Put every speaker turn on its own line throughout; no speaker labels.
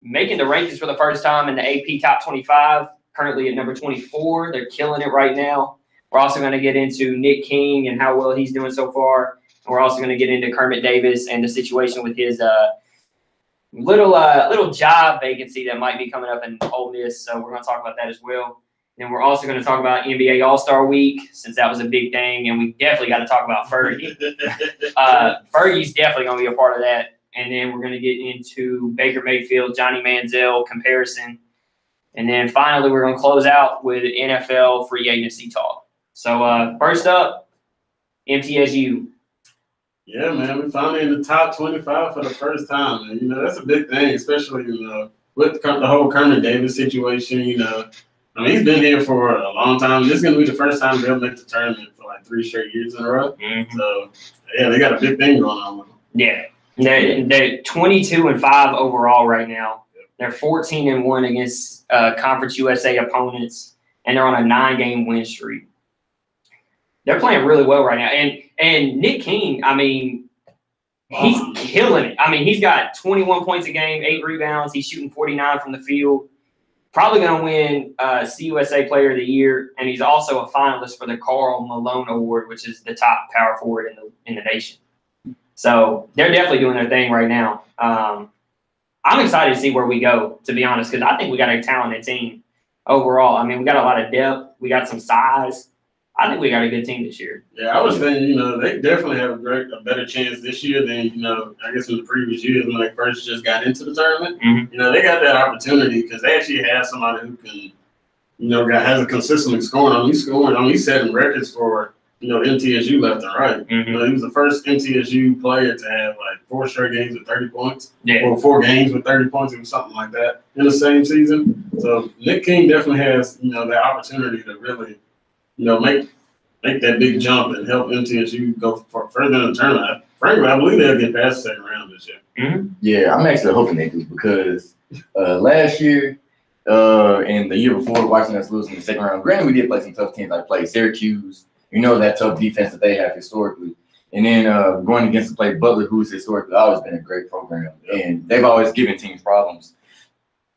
making the rankings for the first time in the AP Top 25, currently at number 24. They're killing it right now. We're also going to get into Nick King and how well he's doing so far. And we're also going to get into Kermit Davis and the situation with his little job vacancy that might be coming up in Ole Miss. So we're going to talk about that as well. And we're also going to talk about NBA All-Star Week, since that was a big thing. And we definitely got to talk about Fergie. Fergie's definitely going to be a part of that. And then we're going to get into Baker Mayfield, Johnny Manziel comparison. And then finally, we're going to close out with NFL free agency talk. So first up, MTSU.
Yeah, man, we finally in the top 25 for the first time. And, that's a big thing, especially, with the whole Kermit Davis situation, I mean, he's been here for a long time. This is going to be the first time they'll make the tournament for like 3 straight years in a row. Mm-hmm. So, yeah, they got a big thing going on with them.
Yeah. They're 22-5 overall right now. They're 14-1 against Conference USA opponents, and they're on a 9-game win streak. They're playing really well right now. And Nick King, I mean, he's killing it. I mean, he's got 21 points a game, 8 rebounds. He's shooting 49 from the field. Probably going to win CUSA Player of the Year, and he's also a finalist for the Karl Malone Award, which is the top power forward in the nation. So they're definitely doing their thing right now. I'm excited to see where we go, to be honest, because I think we got a talented team overall. I mean, we got a lot of depth. We got some size. I think we got a good team this year.
Yeah, I was thinking, they definitely have a better chance this year than, I guess in the previous years when they first just got into the tournament. Mm-hmm. They got that opportunity because they actually have somebody who can, has a consistently scoring. He's setting records for, MTSU left and right. Mm-hmm. He was the first MTSU player to have like 4 straight games with 30 points. Yeah. Or 4 games with 30 points or something like that in the same season. So Nick King definitely has, that opportunity to really, make that big jump and help MTSU go further in the tournament. Frankly, I believe they'll get past the second round this year.
Mm-hmm. Yeah, I'm actually hoping they do because last year and the year before, watching us lose in the second round, granted we did play some tough teams like played Syracuse, that tough defense that they have historically. And then going against the play Butler, who's historically always been a great program. Yep. And they've always given teams problems.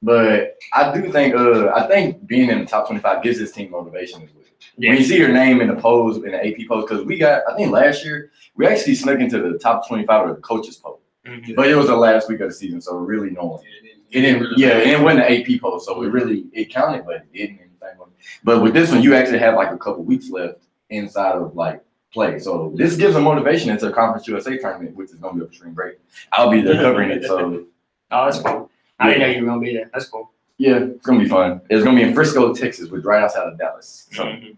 But I do think I think being in the top 25 gives this team motivation as well. Yeah. When you see your name in the polls, in the AP polls, because I think last year, we actually snuck into the top 25 of the coaches poll. Mm-hmm. But it was the last week of the season, so really no one. It didn't win the AP poll, so it counted, but it didn't anything. But with this one, you actually have like a couple weeks left inside of like play. So this gives them motivation into the Conference USA tournament, which is going to be a extreme break. I'll be there covering it. So,
that's cool. I didn't know you were going to be there. That's cool.
Yeah, it's going to be fun. It's going to be in Frisco, Texas, which is right outside of Dallas. So.
Mm-hmm.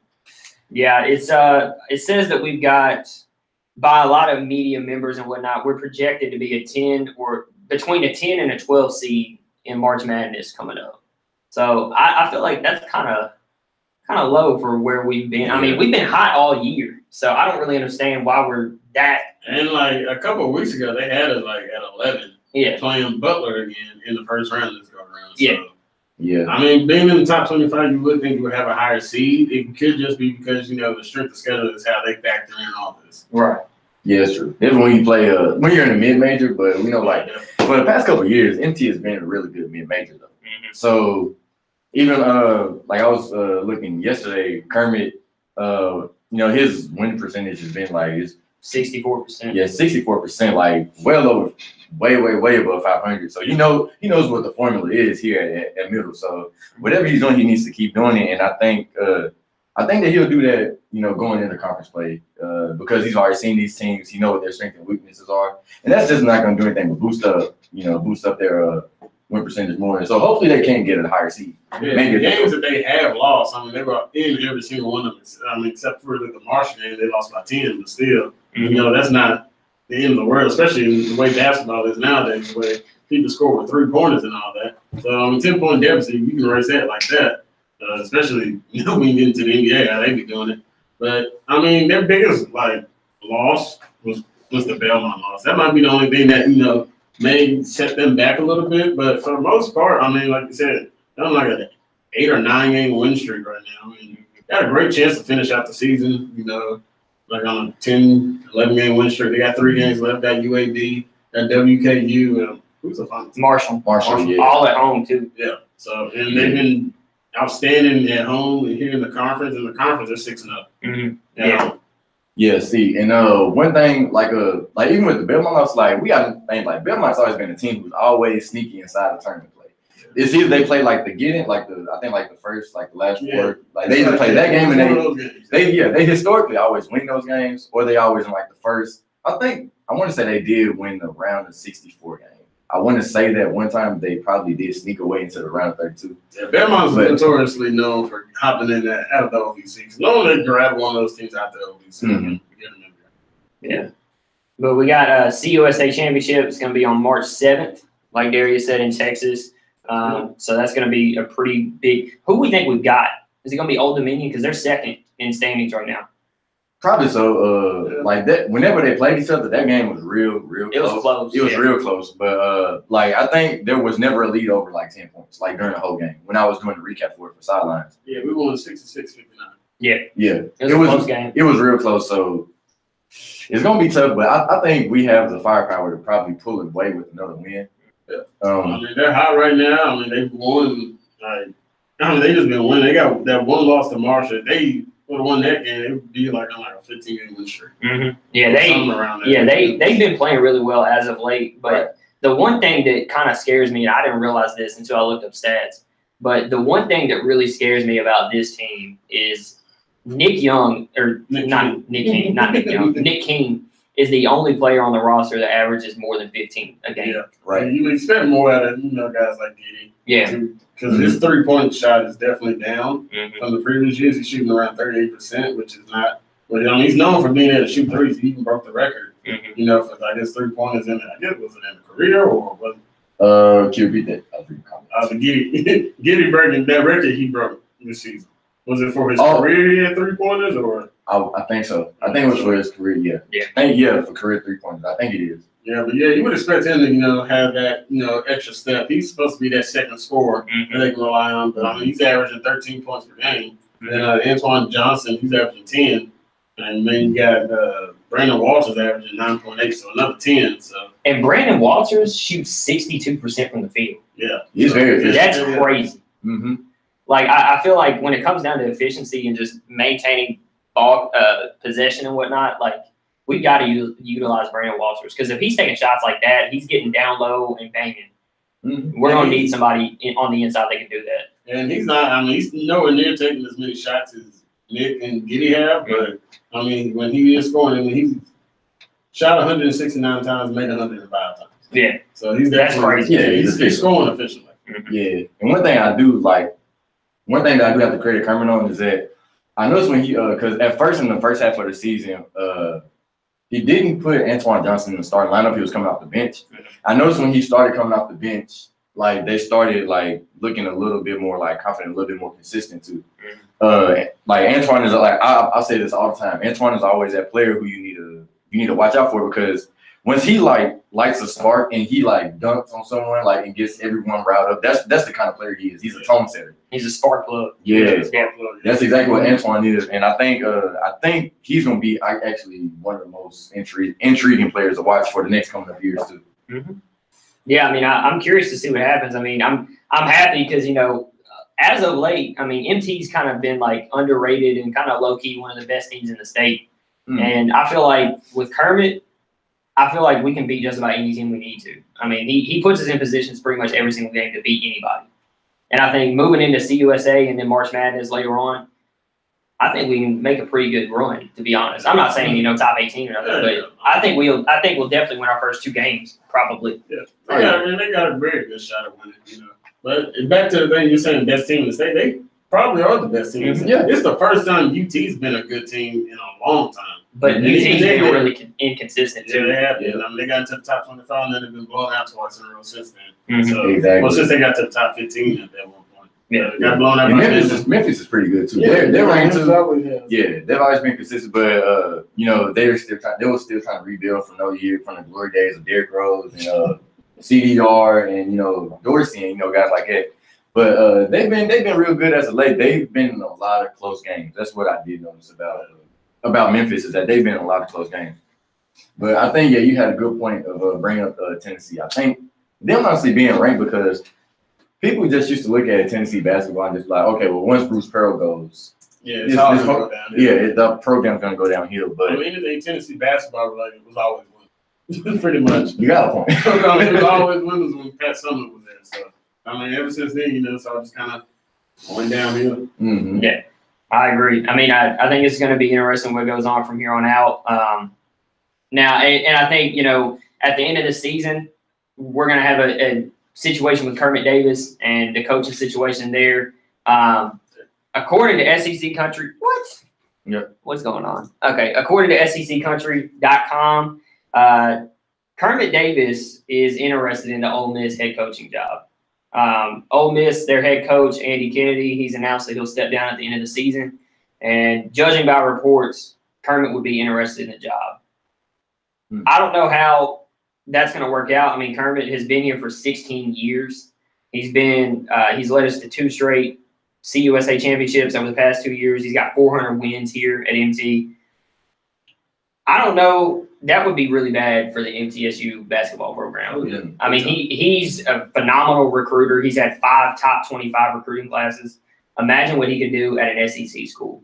Yeah, it says that we've got, by a lot of media members and whatnot, we're projected to be a 10 or between a 10 and a 12 seed in March Madness coming up. So I feel like that's kind of low for where we've been. I mean, we've been hot all year, so I don't really understand why we're that.
And like a couple of weeks ago, they had us like at 11, playing Butler again in the first round this go around. So.
Yeah.
I mean, being in the top 25, you would think you would have a higher seed. It could just be because, the strength of schedule is how they factor in all this.
Right.
Yeah, it's true. It's when you play, when you're in a mid-major, but we know, like, for the past couple of years, MT has been a really good mid-major, though. Mm-hmm. So, even, like, I was looking yesterday, Kermit, his win percentage has been, like, it's
64%.
Yeah, 64%, like, well over, way above 500. So, he knows what the formula is here at Middle. So, whatever he's doing, he needs to keep doing it. And I think that he'll do that, going into conference play because he's already seen these teams. He knows what their strengths and weaknesses are. And that's just not going to do anything but boost up their win percentage more. And so, hopefully, they can get a higher seed.
Yeah, maybe the games that they have lost, I mean, they were in every single one of them. I mean, except for the Marshall game, they lost by 10, but still, that's not the end of the world, especially in the way basketball is nowadays, where people score with 3-pointers and all that. So, 10-point deficit, you can raise that like that, especially, when you get into the NBA, how they be doing it. But, I mean, their biggest, loss was the Belmont loss. That might be the only thing that, may set them back a little bit. But for the most part, I mean, like you said, they're on like an 8 or 9 game win streak right now. I mean, got a great chance to finish out the season, like on a 10, 11 game win streak. They got 3 games left. Got UAB, got WKU. Who's the finals?
Marshall,
yeah.
all at home too.
Yeah. So and they've been outstanding at home and here in the conference. In the conference, they're 6-0.
Mm-hmm.
Yeah.
Yeah, see, and one thing, like even with the Belmonts, like we got to think like Belmont's always been a team who's always sneaky inside the tournament play. It's either they play like the get-in, like the last four, like they either play that game and they historically always win those games, or they always in like the first. I want to say they did win the round of 64 game. I want to say that one time they probably did sneak away into the round of 32.
Yeah, Belmont's notoriously known for hopping in that out of the OVC. Because no one would grab one of those teams out the OVC.
Mm-hmm.
Yeah. But we got CUSA Championship. It's going to be on March 7th, like Darius said, in Texas. So that's going to be a pretty big – who we think we've got? Is it going to be Old Dominion? Because they're second in standings right now.
Probably so. Like that, whenever they played each other, that game was real close.
It was close.
It was real close. But like I think there was never a lead over like 10 points, like during the whole game. When I was doing the recap for it for sidelines.
Yeah, we won 66-59.
Yeah.
Yeah.
It was a close game.
It was real close. So it's gonna be tough, but I think we have the firepower to probably pull it away with another win.
Yeah. I mean, they're hot right now. I mean, they've won. They just been winning. They got that one loss to Marshall. They would have won that game. It would be like on like a 15-game win streak.
Mm-hmm. Yeah, they've been playing really well as of late. But the one thing that kind of scares me, and I didn't realize this until I looked up stats, but the one thing that really scares me about this team is Nick King is the only player on the roster that averages more than 15 a game.
Yeah,
right.
You expect more out of guys like Giddy.
Yeah,
because his 3-point shot is definitely down from the previous years. He's shooting around 38%, which is not. But he's known for being able to shoot threes. He even broke the record. For I guess 3-pointers in. I guess was it in a career or was it?
QB did.
Giddy breaking that record he broke this season. Was it for his career he had 3-pointers or?
I think so. I think it was for his career. Yeah. For career 3-pointers. I think it is.
Yeah, but you would expect him to have that extra step. He's supposed to be that second scorer that they can rely on. But I mean, he's averaging 13 points per game. And Antoine Johnson, he's averaging 10. And then you got Brandon Walters averaging 9.8, so another 10. So
and Brandon Walters shoots 62% from the field.
Yeah,
he's very efficient.
That's crazy.
Mm-hmm.
Like I feel like when it comes down to efficiency and just maintaining ball possession and whatnot, like we got to utilize Brandon Walters because if he's taking shots like that, he's getting down low and banging. We're gonna need somebody on the inside that can do that.
And he's not. I mean, he's nowhere near taking as many shots as Nick and Giddy have. But I mean, when he is scoring, I mean, he's shot 169 times, made 105 times.
Yeah.
So that's
crazy.
Yeah, he's scoring efficiently.
Yeah, and one thing that I do have to credit Kermit on is that I noticed when he because at first in the first half of the season, he didn't put Antoine Johnson in the starting lineup. He was coming off the bench. I noticed when he started coming off the bench, like they started like looking a little bit more like confident, a little bit more consistent too. Like Antoine is like I'll say this all the time. Antoine is always that player who you need to watch out for because once he like lights a spark and he like dunks on someone like and gets everyone riled up, that's the kind of player he is. He's a tone setter.
He's a spark plug.
Yeah, that's exactly what Antoine is, and I think he's gonna be actually one of the most intriguing players to watch for the next coming up years too.
Yeah, I mean, I'm curious to see what happens. I mean, I'm happy because as of late, I mean, MT's kind of been like underrated and kind of low key one of the best teams in the state, and I feel like with Kermit. I feel like we can beat just about any team we need to. I mean, he puts us in positions pretty much every single game to beat anybody. And I think moving into CUSA and then March Madness later on, I think we can make a pretty good run, to be honest. I'm not saying, top 18 or nothing, but I think we'll definitely win our first 2 games, probably.
Yeah. They got a very good shot at winning, But back to the thing you're saying, best team in the state, they probably are the best team in the state. Yeah. It's the first time UT's been a good team in a long time.
But UT's been really inconsistent too.
Yeah, they have been. I mean, they got into the top 25 and then they've been blown out twice in a row since then. So,
exactly.
Since they got to the top 15 at that one point.
Yeah,
they got blown out.
And Memphis is pretty good too.
Yeah,
they're ranked
too.
Yeah, they've always been consistent, but they were still trying to rebuild from the glory days of Derrick Rose and CDR and Dorsey and guys like that. But they've been real good as of late. They've been in a lot of close games. That's what I did notice about Memphis is that they've been in a lot of close games. But I think you had a good point of bringing up Tennessee. I think them honestly being ranked because people just used to look at Tennessee basketball and just like, okay, well, once Bruce Pearl goes,
it's all gonna go downhill.
The program's gonna go downhill. But
anything Tennessee basketball related was always winning, pretty much.
You got a point.
It was always winners when Pat Sumner was there. So ever since then, so I just kind of went downhill.
Mm-hmm.
Yeah, I agree. I think it's going to be interesting what goes on from here on out. Now, and I think at the end of the season, we're going to have a situation with Kermit Davis and the coaching situation there. According to SEC Country, what?
Yep.
What's going on? Okay, according to SECCountry.com, Kermit Davis is interested in the Ole Miss head coaching job. Ole Miss, their head coach, Andy Kennedy, he's announced that he'll step down at the end of the season. And judging by reports, Kermit would be interested in the job. I don't know how that's going to work out. Kermit has been here for 16 years. He's led us to 2 straight CUSA championships over the past 2 years. He's got 400 wins here at MT. I don't know. That would be really bad for the MTSU basketball program.
Oh, yeah.
He's a phenomenal recruiter. He's had 5 top 25 recruiting classes. Imagine what he could do at an SEC school.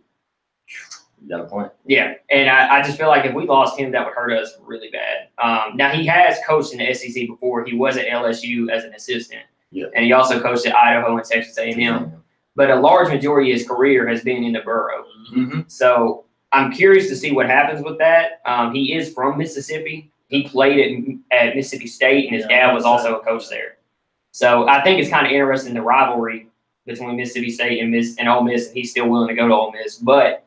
You got a point.
Yeah, and I just feel like if we lost him, that would hurt us really bad. Now, he has coached in the SEC before. He was at LSU as an assistant.
Yeah.
And he also coached at Idaho and Texas A&M. But a large majority of his career has been in the borough.
Mm-hmm.
So I'm curious to see what happens with that. He is from Mississippi. He played at Mississippi State, and his dad was also a coach there. So I think it's kind of interesting, the rivalry between Mississippi State and Ole Miss, and he's still willing to go to Ole Miss. But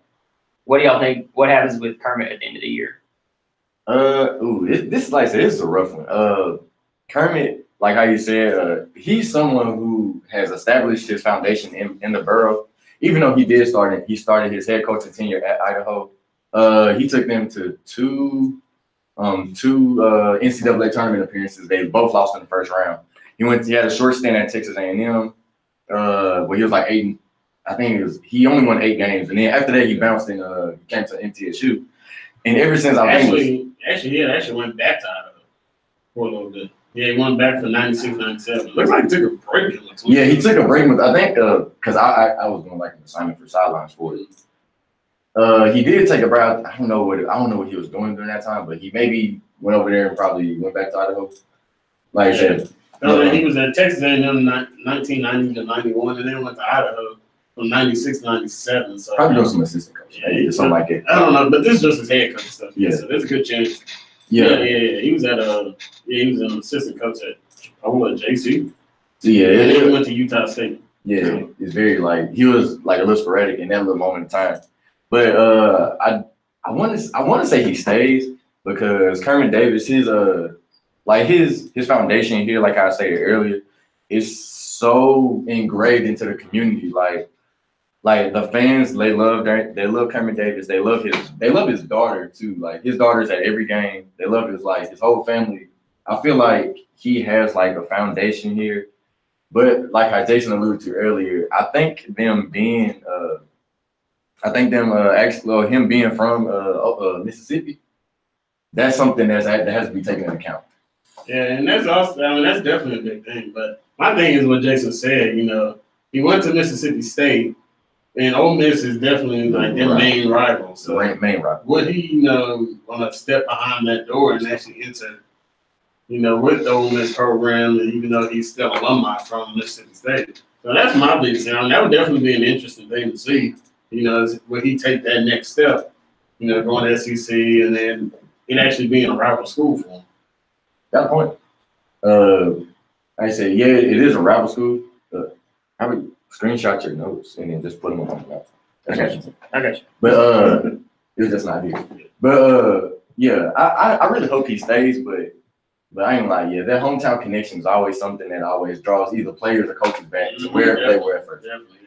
what do y'all think? What happens with Kermit at the end of the year?
This like I said, this is a rough one. Kermit, like how you said, he's someone who has established his foundation in the borough. Even though he started his head coaching tenure at Idaho. He took them to two NCAA tournament appearances. They both lost in the first round. He had a short stint at Texas A&M, where he was like 8. I think he only won 8 games, and then after that he bounced and came to MTSU. And ever since he
actually went back to Idaho for a little bit. Yeah, he went back for 96, 97. Looks like he took a break.
Yeah, he took a break. I think because I was doing like an assignment for sidelines for it. He did take a break. I don't know what he was doing during that time, but he maybe went over there and probably went back to Idaho. Like I said,
he was at Texas A&M 1990 to 91, and then went to Idaho from 96 to 97. So
probably doing some assistant coaching, something like that.
I don't know, but this is just his head coach stuff.
Yeah,
so there's a good chance.
Yeah.
He was he was an assistant coach at JC.
Yeah,
and then he went to Utah State.
Yeah, it's very he was like a little sporadic in that little moment in time. But I want to say he stays because Kermit Davis, his foundation here, like I said earlier, is so engraved into the community. Like the fans, they love Kermit Davis. They love his daughter too. Like his daughter's at every game. They love his whole family. I feel like he has like a foundation here. But like how Jason alluded to earlier, I think him being from Mississippi, that's something that has to be taken into account.
Yeah, and that's also that's definitely a big thing. But my thing is what Jason said. He went to Mississippi State. And Ole Miss is definitely like their main rival. So
main rival.
Would he, want to step behind that door and actually enter, with the Ole Miss program, and even though he's still alumni from Mississippi State. So that's my biggest thing. That would definitely be an interesting thing to see. Would he take that next step, going to SEC and then it actually being a rival school for him?
That point. I say, yeah, it is a rival school. I would screenshot your notes and then just put them on the laptop.
I got you.
But it was just an idea. But yeah, I really hope he stays. But I ain't like, that hometown connection is always something that always draws either players or coaches back to where they were at first.
Definitely,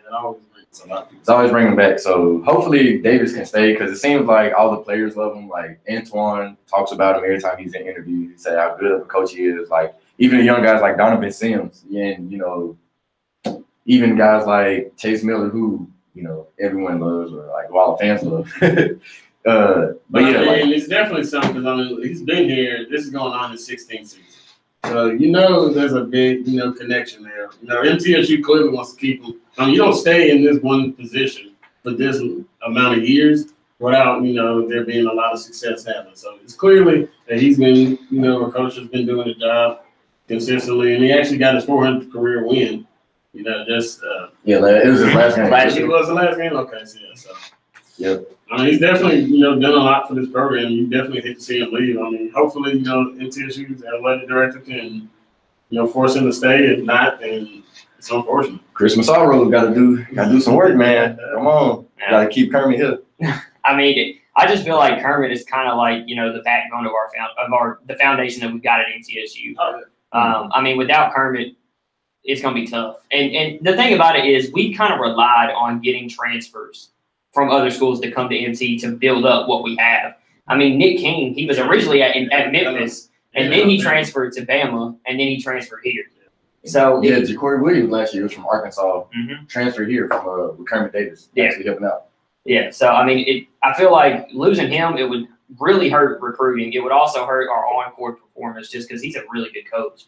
it's always bringing back. So hopefully Davis can stay because it seems like all the players love him. Like Antoine talks about him every time he's in interviews. He said how good of a coach he is. Like even the young guys like Donovan Sims and even guys like Chase Miller, who everyone loves or like all the fans love.
But yeah, it's definitely something because he's been here. This is going on his 16th season. So there's a big connection there. MTSU clearly wants to keep him. I mean, you don't stay in this one position for this amount of years without there being a lot of success happening. So it's clearly that he's been a coach has been doing the job consistently, and he actually got his 400th career win. It was
his last game.
It was the last game. Okay, so
Yep.
I mean, he's definitely done a lot for this program. You definitely hate to see him leave. I mean, hopefully MTSU's athletic director can force him to stay. If not, then it's unfortunate.
Chris Massaro got to do some work, man. Come on, got to keep Kermit here.
I mean, I just feel like Kermit is kind of like the backbone of the foundation that we've got at MTSU.
Oh,
I mean, without Kermit, it's going to be tough. And the thing about it is we've kind of relied on getting transfers from other schools to come to MT to build up what we have. I mean, Nick King, he was originally at Memphis, and then he transferred to Bama, and then he transferred here. So
Ja'Cory Williams last year was from Arkansas,
Mhm.
transferred here from Kermit Davis, actually helping out.
Yeah, so I mean, I feel like losing him, it would really hurt recruiting. It would also hurt our on-court performance just because he's a really good coach,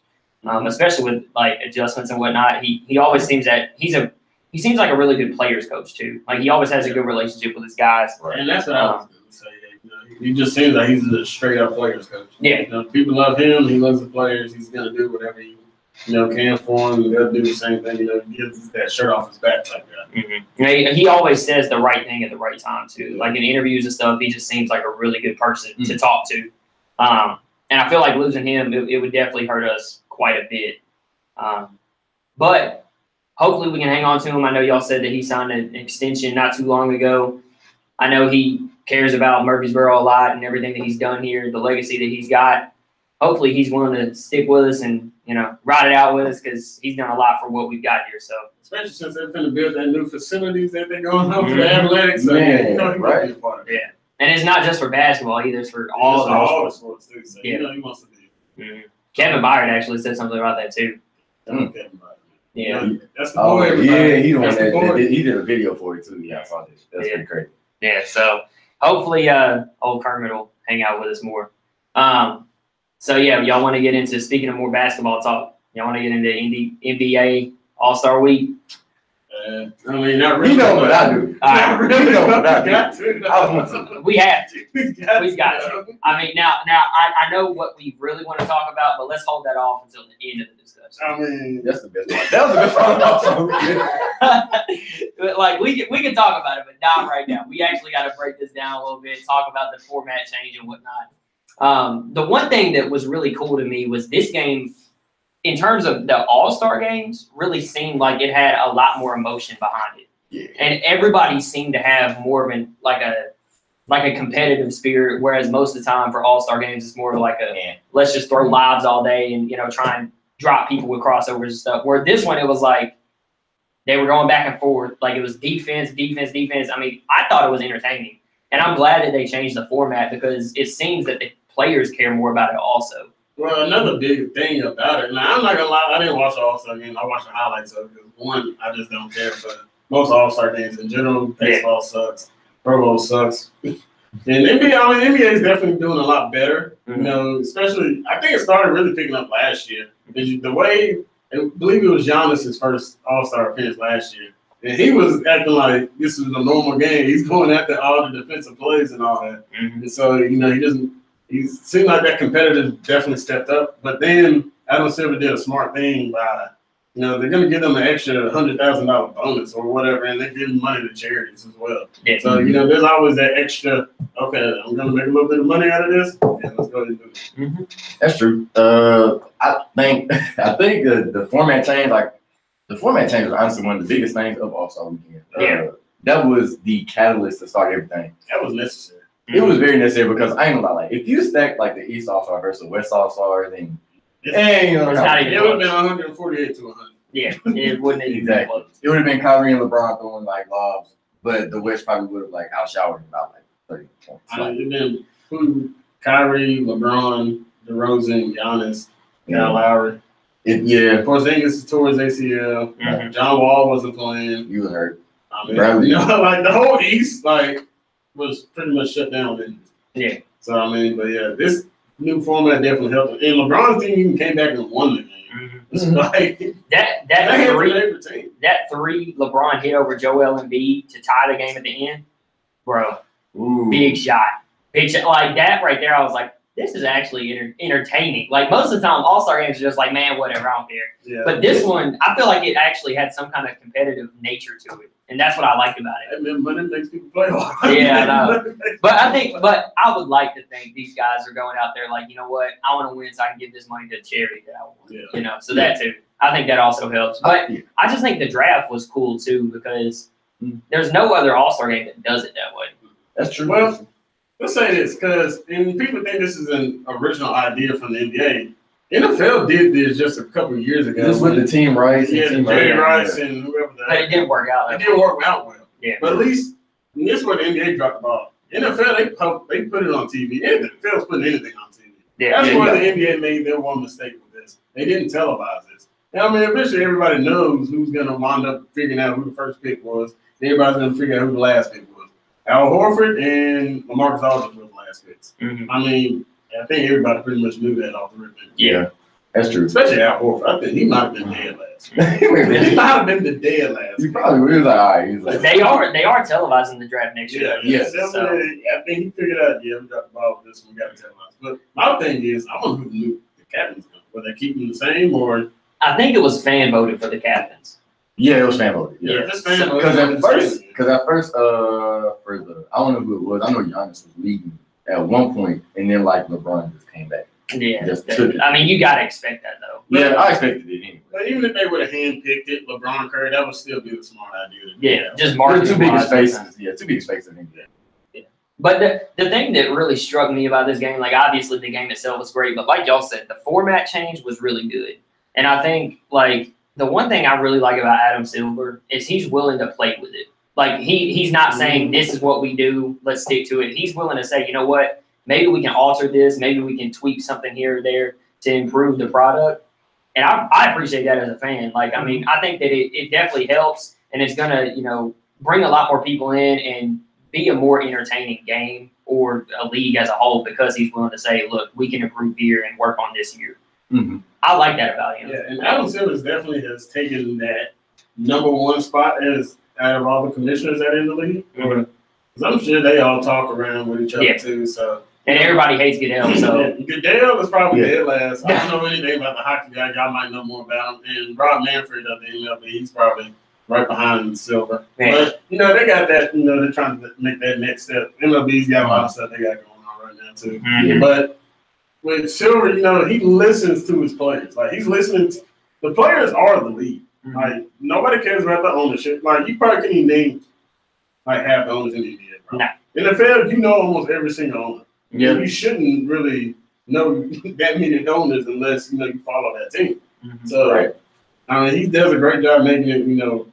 especially with like adjustments and whatnot. He always seems that he seems like a really good players coach too. Like he always has a good relationship with his guys.
Right. And that's what I was going to say. He just seems like he's a straight up players coach.
Yeah.
People love him. He loves the players. He's going to do whatever he can for him. They'll do the same thing. He gets that shirt off his back type guy.
Mm-hmm. He always says the right thing at the right time too. Like in interviews and stuff, he just seems like a really good person to talk to. And I feel like losing him, it would definitely hurt us quite a bit. But hopefully we can hang on to him. I know y'all said that he signed an extension not too long ago. I know he cares about Murfreesboro a lot and everything that he's done here, the legacy that he's got. Hopefully he's willing to stick with us and, ride it out with us because he's done a lot for what we've got here. So
especially since they're going to build that new facilities that they're going on for the athletics. So, he might be a part of it.
Yeah. And it's not just for basketball either. It's for all
the sports too. So,
he
wants to be.
Kevin Byard actually said something about that too.
Kevin Byard.
Yeah.
That's the boy.
He the one that he did a video for it too. Yeah, I saw this. That's pretty great.
Yeah, so hopefully old Kermit will hang out with us more. So yeah, y'all want to get into, speaking of more basketball talk, y'all want to get into NBA All-Star Week?
I mean, not really.
You know what I do.
Not
really. You know what I do.
Got to.
I want to.
We have to. We've got to. I mean, now I know what we really want to talk about, but let's hold that off until the end of the discussion.
I mean,
that's the best part. That was the best part.
Like we can talk about it, but not right now. We actually got to break this down a little bit, talk about the format change and whatnot. The one thing that was really cool to me was this game, in terms of the All-Star games, really seemed like it had a lot more emotion behind it.
Yeah.
And everybody seemed to have more of like a competitive spirit, whereas most of the time for All-Star games, it's more of like let's just throw lives all day and, try and drop people with crossovers and stuff. Where this one, it was like they were going back and forth. Like it was defense. I mean, I thought it was entertaining. And I'm glad that they changed the format because it seems that the players care more about it also.
Well, another big thing about it, now I'm not gonna lie, I didn't watch the All-Star game. I watched the highlights of it because one, I just don't care for most All-Star games in general. Baseball sucks, Pro Bowl sucks, and NBA is definitely doing a lot better. Especially I think it started really picking up last year. The way I believe it was Giannis's first All-Star appearance last year, and he was acting like this was a normal game. He's going after all the defensive plays and all that, and so he seemed like that competitor definitely stepped up. But then Adam Silver did a smart thing by, they're going to give them an extra $100,000 bonus or whatever, and they're giving money to charities as well. Yeah. So, there's always that extra, okay, I'm going to make a little bit of money out of this, and let's go ahead and do it.
That's true. I think the format change, was honestly one of the biggest things of All-Star Weekend. That was the catalyst to start everything.
That was necessary.
It was very necessary because I ain't gonna lie, like if you stack like the East All-Star versus the West All-Star, then
it's not even
it would have been 148 to 100.
Yeah, it wouldn't even
exactly. It would have been Kyrie and LeBron throwing like lobs, but the West probably would have like outshowered about like 30 points.
It'd been Kyrie, LeBron, DeRozan, Giannis, Kyle Lowry. Porzingis tore his ACL. John Wall wasn't playing.
You were hurt.
Like the whole East, was pretty much shut down.
Yeah.
So but this new format definitely helped. And LeBron's team even came back and won the game. It's like
that three LeBron hit over Joel Embiid to tie the game at the end, bro.
Ooh.
Big shot. Like that right there. I was like, this is actually entertaining. Like most of the time, All-Star games are just like, man, whatever, I don't care.
Yeah.
But this one, I feel like it actually had some kind of competitive nature to it, and that's what I liked about it.
But it makes people play hard.
Yeah, I know. But I would like to think these guys are going out there like, you know what, I want to win, so I can give this money to a charity that I want.
Yeah.
You know, so that too. I think that also helps. But I just think the draft was cool too because there's no other All-Star game that does it that way.
That's true.
Well, let's say this, because people think this is an original idea from the NBA. NFL did this just a couple of years ago.
This with the team Rice.
Yeah, Jerry Rice and whoever that.
But it didn't work out.
It didn't work out well.
Yeah.
But at least this is where the NBA dropped the ball. NFL, they put it on TV. NFL's putting anything on TV.
Yeah.
That's why the NBA made their one mistake with this. They didn't televise this. And I mean, eventually everybody knows who's going to wind up figuring out who the first pick was. Everybody's going to figure out who the last pick was. Al Horford and LaMarcus Aldridge were the last picks.
Mm-hmm.
I mean, I think everybody pretty much knew that off the rip.
Yeah.
That's true.
Especially Al Horford. I think he might have been dead last year. He might have been the dead last year.
He probably was like, all right. He was like,
They are televising the draft next year.
Yeah.
So.
I think he figured out, we got the ball with this one, we got to televise. But my thing is, I wonder who knew the captains going. Were they keeping the same or?
I think it was fan voted for the captains.
yeah, it was fan voted. Yeah.
If it's fan voted,
Because
it's
at first, for the, I don't know who it was. I know Giannis was leading at one point, and then like LeBron just came back.
Yeah.
Just took it.
I mean, you got to expect that, though.
Yeah, I expected it anyway.
But even if they would have handpicked it, LeBron Curry, that would still be the smart idea.
Yeah, just
The
marketing.
two biggest faces. Yeah, two biggest faces in NBA.
But the thing that really struck me about this game, like obviously the game itself was great, but like y'all said, the format change was really good. And I think like the one thing I really like about Adam Silver is he's willing to play with it. Like he's not saying this is what we do, let's stick to it. He's willing to say, you know what, maybe we can alter this, maybe we can tweak something here or there to improve the product. And I appreciate that as a fan. Like, I mean, I think that it definitely helps, and it's gonna, you know, bring a lot more people in and be a more entertaining game or a league as a whole because he's willing to say, look, we can improve here and work on this here.
Mm-hmm.
I like that about him.
Yeah, and Adam Silver definitely has taken that number one spot as out of all the commissioners that are in the league.
Mm-hmm.
Because I'm sure they all talk around with each other too. So
and everybody hates Goodell. So
Goodell is probably dead last. I don't know anything about the hockey guy. Y'all might know more about him. And Rob Manfred of the MLB, he's probably right behind Silver.
Man.
But you know, they got that. You know, they're trying to make that next step. MLB's got a lot of stuff they got going on right now too.
Mm-hmm.
But with Silver, you know, he listens to his players. Like he's listening to the players are the lead.
Mm-hmm.
Like nobody cares about the ownership. Like you probably couldn't even name like half the owners in the NBA. Bro.
No.
In the field, you know almost every single owner.
Yeah.
You shouldn't really know that many owners unless you know you follow that team.
Mm-hmm.
So I mean, he does a great job making it, you know,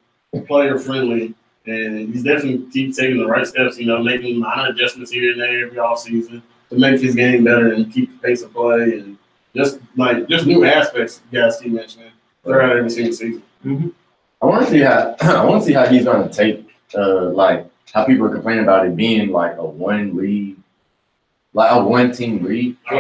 player friendly, and he's definitely keep taking the right steps. You know, making minor adjustments here and there every offseason to make his game better and keep the pace of play and just new aspects you guys keep mentioning throughout every single season.
Mm-hmm.
I want to see how he's going to take like how people are complaining about it being like a one league, like a one team league.
Yeah.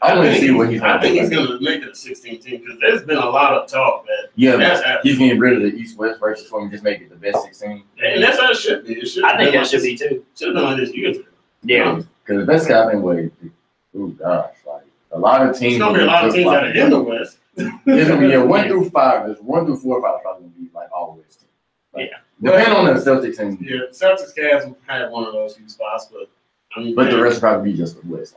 I want to see what he's going
I
to
think
do.
he's going to make it a 16 team because there's been a lot of talk that
Yeah,
happening.
he's getting rid of the East West versus for him, just make it the best 16.
And that's how it should be.
I think that should be too.
Should have been like this years ago.
Yeah.
Because the best guy been way, oh gosh, like a lot of teams.
It's gonna be a lot of teams that are in the West.
It's gonna be 1 through 5. There's 1 through 4 or 5 probably gonna be like all West teams. Like, depending on the Celtics and
Yeah, Celtics Cavs had one of those few spots, but I mean,
but the rest will probably be just the West.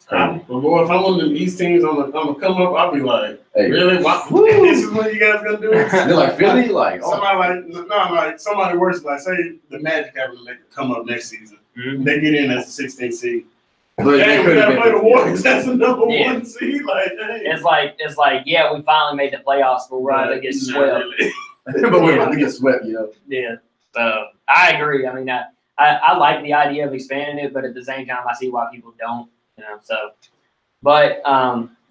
But boy, if I'm one of the East teams on the come up, I'll be like,
Hey,
really? This is what you guys gonna do?
they're like Philly, like
Somebody worse, like say the Magic happen to make a come up next season.
Mm-hmm.
They get in as a 16th seed.
but
Hey,
they
we
could
gotta
have
play the
been.
Warriors. That's the number
Yeah.
one seed. Like, hey.
It's like, yeah, we finally made the playoffs, but we're about to get
Not
swept.
really.
But we're about to get swept, you know.
Yeah. So I agree. I mean, I like the idea of expanding it, but at the same time, I see why people don't. You know. So, but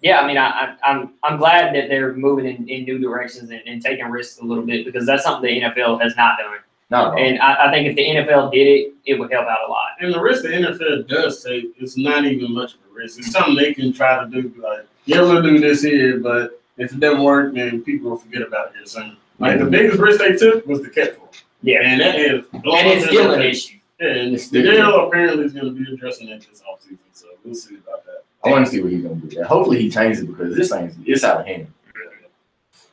yeah, I mean, I'm glad that they're moving in new directions and taking risks a little bit because that's something the NFL has not done.
No.
And I think if the NFL did it, it would help out a lot.
And the risk the NFL does take, it's not even much of a risk. It's something they can try to do. Like, yeah, we'll do this here, but if it doesn't work, then people will forget about it here soon. Like, the biggest risk they took was the catch ball.
Yeah.
And that is.
And it's still an issue.
Yeah, and Dale apparently is going to be addressing that this offseason, so we'll see about that.
I want to see what he's going to do. Hopefully he changes it because this thing, it's out of hand.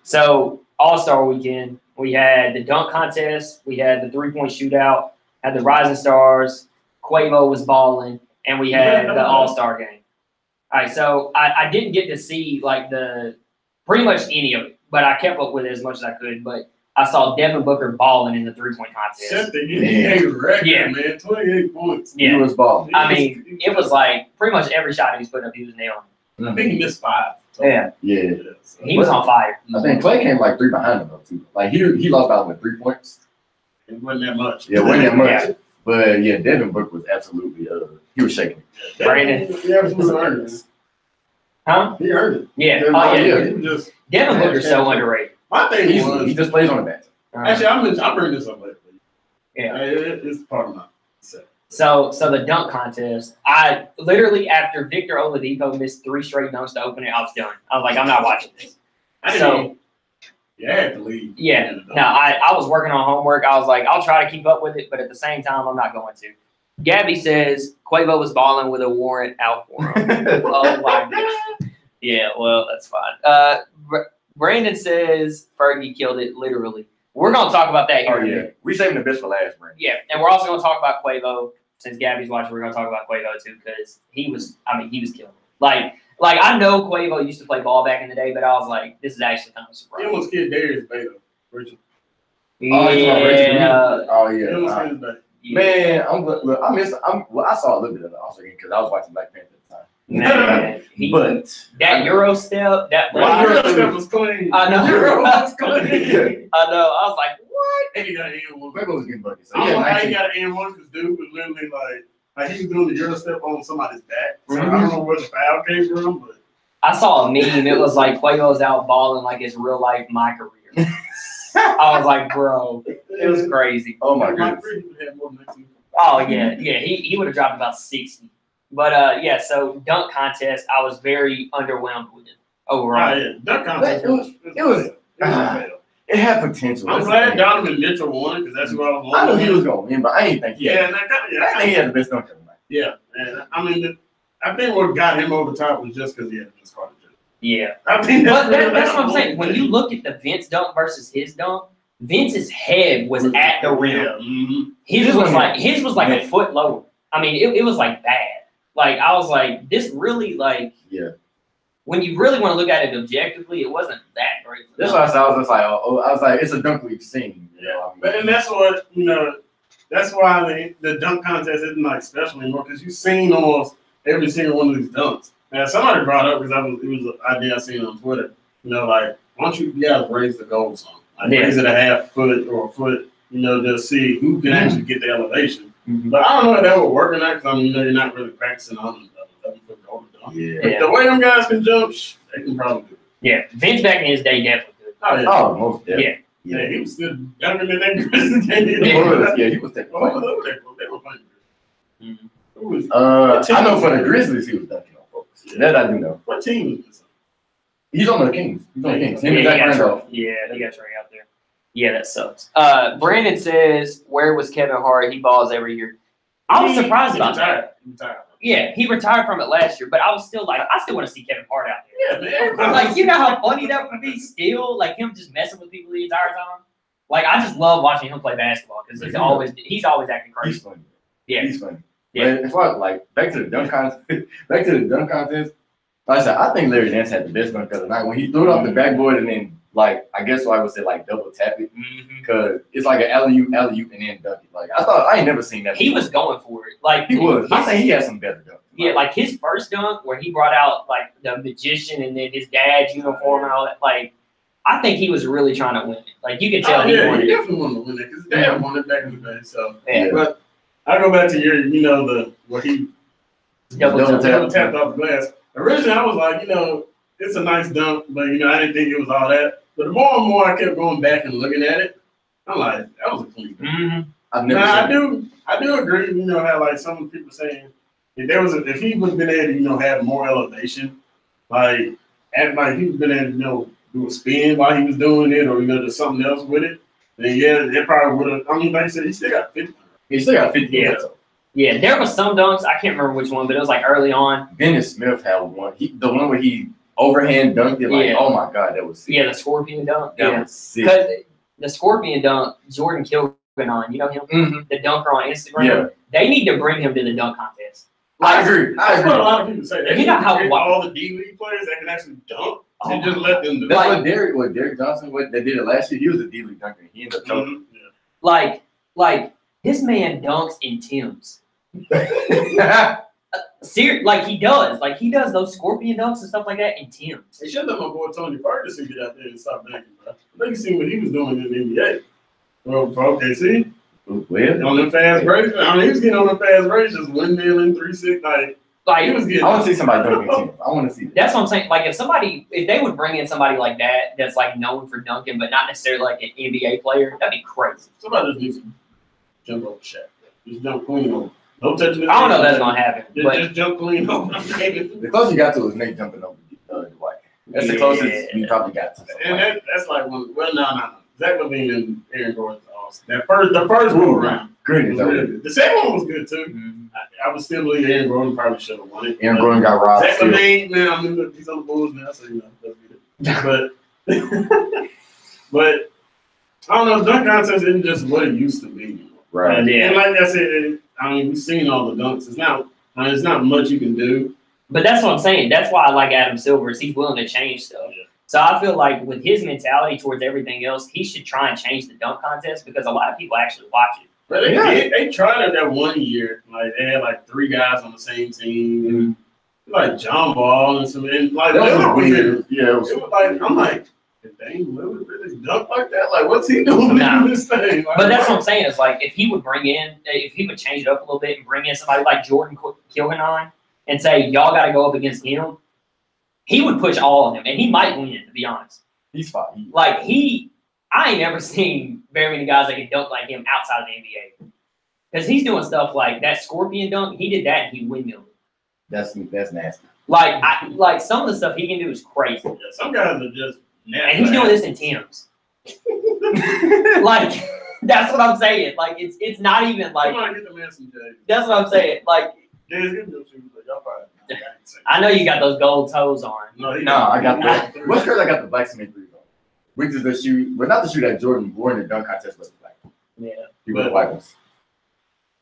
So, All-Star Weekend, we had the dunk contest, we had the three-point shootout, had the Rising Stars, Quavo was balling, and we had the All-Star game. All right, so I didn't get to see, like, pretty much any of it, but I kept up with it as much as I could, but I saw Devin Booker balling in the three-point contest.
Set the NBA record, man. 28 points.
Yeah.
He was balling.
I mean, it was like pretty much every shot he was putting up, he was nailing.
I think he missed 5. So.
Yeah.
So.
He was on fire.
I think Clay came like 3 behind him, though, too. Like, he lost about with 3 points.
It wasn't that much.
Yeah, it wasn't that much.
Yeah.
But, yeah, Devin Booker was absolutely, he was shaking.
Brandon.
He absolutely earned it.
Huh?
He earned it.
Yeah.
Oh,
yeah.
yeah.
He was just,
Devin Booker's so underrated.
my thing
He
was,
just plays on the bench.
actually, I'll bring this up later.
Yeah.
It's part of my set.
So the dunk contest, I literally after Victor Oladipo missed 3 straight dunks to open it, I was done. I was like, I'm not watching this.
I
So
had to leave.
yeah, no, I was working on homework. I was like, I'll try to keep up with it, but at the same time, I'm not going to. Gabby says Quavo was balling with a warrant out for him. Oh my god. Yeah, well, that's fine. Brandon says Fergie killed it literally. We're gonna talk about that here.
Oh, yeah. We saving the best for last, Brandon.
Yeah, and we're also gonna talk about Quavo. Since Gabby's watching, we're gonna talk about Quavo too, because he was killing it. Like I know Quavo used to play ball back in the day, but I was like, this is actually kind of
He
surprising.
almost killed Darius Beta. Richard.
Yeah.
Oh,
He
yeah.
almost killed his baby.
Man, I saw a little bit of the All-Star game because I was watching Black Panther at the time.
Man,
But
that Euro step, that
Well,
block,
Euro step was clean.
I know.
Euro was clean.
I know. I was like, what?
And he got an N1.
Quavo was getting buckets. So,
I don't know how he
yeah,
got an N1 because dude was literally like he was doing the Euro step on somebody's back. So I don't know where the foul came from, but
I saw a meme. It was like Quavo's out balling like it's real life my career. I was like, bro, it was crazy.
Oh my
my
goodness.
friend had more than 19.
Oh yeah. He would have dropped about 60. But yeah, so dunk contest, I was very underwhelmed with it overall.
Yeah, dunk contest.
It was it had potential.
I'm glad Donovan Mitchell won because that's who I was
I knew
wanting.
he was going to win, but I ain't think he had. I think he had the best dunker tonight.
Yeah, and I mean, I think what got him over the top was just because he had Vince Carter.
Yeah.
I think
But that's what I'm saying. When you look at the Vince dunk versus his dunk, Vince's head was at the rim.
Yeah. Mm-hmm.
His was like a foot lower. I mean, it was like bad. Like I was like, this really like when you really want to look at it objectively, it wasn't that great.
That's why I was just like, I was like, it's a dunk we've seen.
But and that's what that's why the dunk contest isn't like special anymore because you've seen almost every single one of these dunks. Now somebody brought up because it was an idea I seen on Twitter. Like why don't you guys raise the goal zone? Like raise it a half foot or a foot. Just see who can actually get the elevation.
Mm-hmm.
But I don't know if that would work or not because you're not really practicing on the 11-foot goal dunk.
Yeah.
The way them guys can jump, they can probably do it.
Yeah, Vince back in his day definitely could.
Oh, yeah.
Oh, most definitely.
Yeah, he was still younger than that Grizzlies game.
He was taking
They were playing.
Mm-hmm.
I know for the Grizzlies, he was dunking on folks. That I do know.
What team is this?
He's on the Kings. He's on the Kings. Him and
Yeah,
Zach
they got
Randolph.
they got Trey out there. Yeah, that sucks. Brandon says, where was Kevin Hart? He balls every year. I was surprised about that.
He retired.
Yeah, he retired from it last year, but I was still like, I still want to see Kevin Hart out there.
Yeah, man.
Like, you know how funny that would be still? Like, him just messing with people the entire time? Like, I just love watching him play basketball because he's always acting crazy.
He's funny.
Yeah.
He's funny.
Yeah.
But as far as, like, back to the dunk contest, like I said, I think Larry Nance had the best dunk of the night. When he threw it off the backboard and then, like, I guess I would say, like, double tap it. Because it's like an alley-oop, and then dunk it. Like, I ain't never seen that before.
He was going for it. Like,
He was. I think he had some better dunks.
yeah, like his first dunk where he brought out, like, the magician and then his dad's uniform and all that. Like, I think he was really trying to win it. Like, you can tell he wanted
he
it.
definitely wanted to win it because Dad won it back in the day. So,
Yeah.
But I go back to your, where he
Double tap.
tapped off the glass. Originally, I was like, it's a nice dunk, but I didn't think it was all that. But the more and more I kept going back and looking at it, I'm like, that was a clean.
Mm-hmm.
I've never
Now,
seen
I do agree. You know how like some people saying if he would have been able to have more elevation, like he was been able to do a spin while he was doing it, or just something else with it. Then yeah, it probably would have. I mean, like I said, he still got 50.
He still got 50.
Yeah. Yeah, there was some dunks. I can't remember which one, but it was like early on.
Dennis Smith had one. The one where he overhand dunked it. Like,
Yeah.
oh my god, that was sick.
Yeah, the scorpion dunk.
That
Yeah,
was sick.
because the scorpion dunk, Jordan Kilganon, you know him,
Mm-hmm.
the dunker on Instagram.
Yeah.
They need to bring him to the dunk contest.
I agree.
That's what a lot of people say. They
You know how
all the D-League players that can actually dunk and just let them do it.
That's
Like-
what Derek Johnson, they did it last year. He was a D-League dunker. He ended up choking.
Like this man dunks in Tim's. Like he does. Like he does those scorpion dunks and stuff like that in Tim's.
They should let my boy Tony Ferguson get out there and stop dunking, bro. Let me see what he was doing in the NBA. Well, for OKC,
Well,
on the fast breaks. I mean, he was getting on the fast breaks, just windmilling 3-6. Like he was getting.
I want to see somebody dunking team. I want to see that.
That's what I'm saying. Like if they would bring in somebody like that, that's like known for dunking, but not necessarily like an NBA player, that'd be crazy.
Somebody just needs to jump over Shaq. Just jump clean over. Don't touch it.
I don't know if that's gonna happen, but
Just jump clean over.
The closest you got to was Nate jumping over Dwight. That's the closest you probably got to.
And that's like one. Well, no. Zach LaVine and Aaron Gordon's awesome. The first go around.
Goodness,
was really good. The second one was good too.
Mhm.
I would still believe Aaron Gordon probably should have won it.
Aaron Gordon got robbed.
Zach LaVine, man, I mean, he's on the Bulls now, so that's good. But I don't know. Dunk contest isn't just what it used to be.
Right.
And like I said, I mean, we've seen all the dunks. It's not much you can do.
But that's what I'm saying. That's why I like Adam Silver, is he's willing to change stuff.
Yeah.
So I feel like with his mentality towards everything else, he should try and change the dunk contest because a lot of people actually watch it.
But they tried it that one year. Like they had like 3 guys on the same team, and like John Ball and some, and like
That was
Lillard was
weird.
in-
Yeah, it
It
was.
was like I'm like, if Dame Lillard really dunk like that, like what's he doing
Nah.
in this thing? Like,
But that's what I'm saying is like if he would change it up a little bit and bring in somebody like Jordan Kilganon and say y'all got to go up against him, he would push all of them and he might win, to be honest.
He's fine.
Like I ain't never seen very many guys that can dunk like him outside of the NBA. Because he's doing stuff like that scorpion dunk, he did that and he windmilled.
That's nasty.
Like some of the stuff he can do is crazy.
Yeah, some guys are just
And he's doing this in Tim's. Like that's what I'm saying. Like it's not even like
Come on, get the man some J's.
that's what I'm saying. Like
J's give them shoes, but y'all probably.
I know you got those gold toes on.
No,
I got the. What's crazy? I got the blacksmith 3 on, which is the shoe, but not the shoe that Jordan wore in the dunk contest, but the black.
Yeah.
He wore the white ones.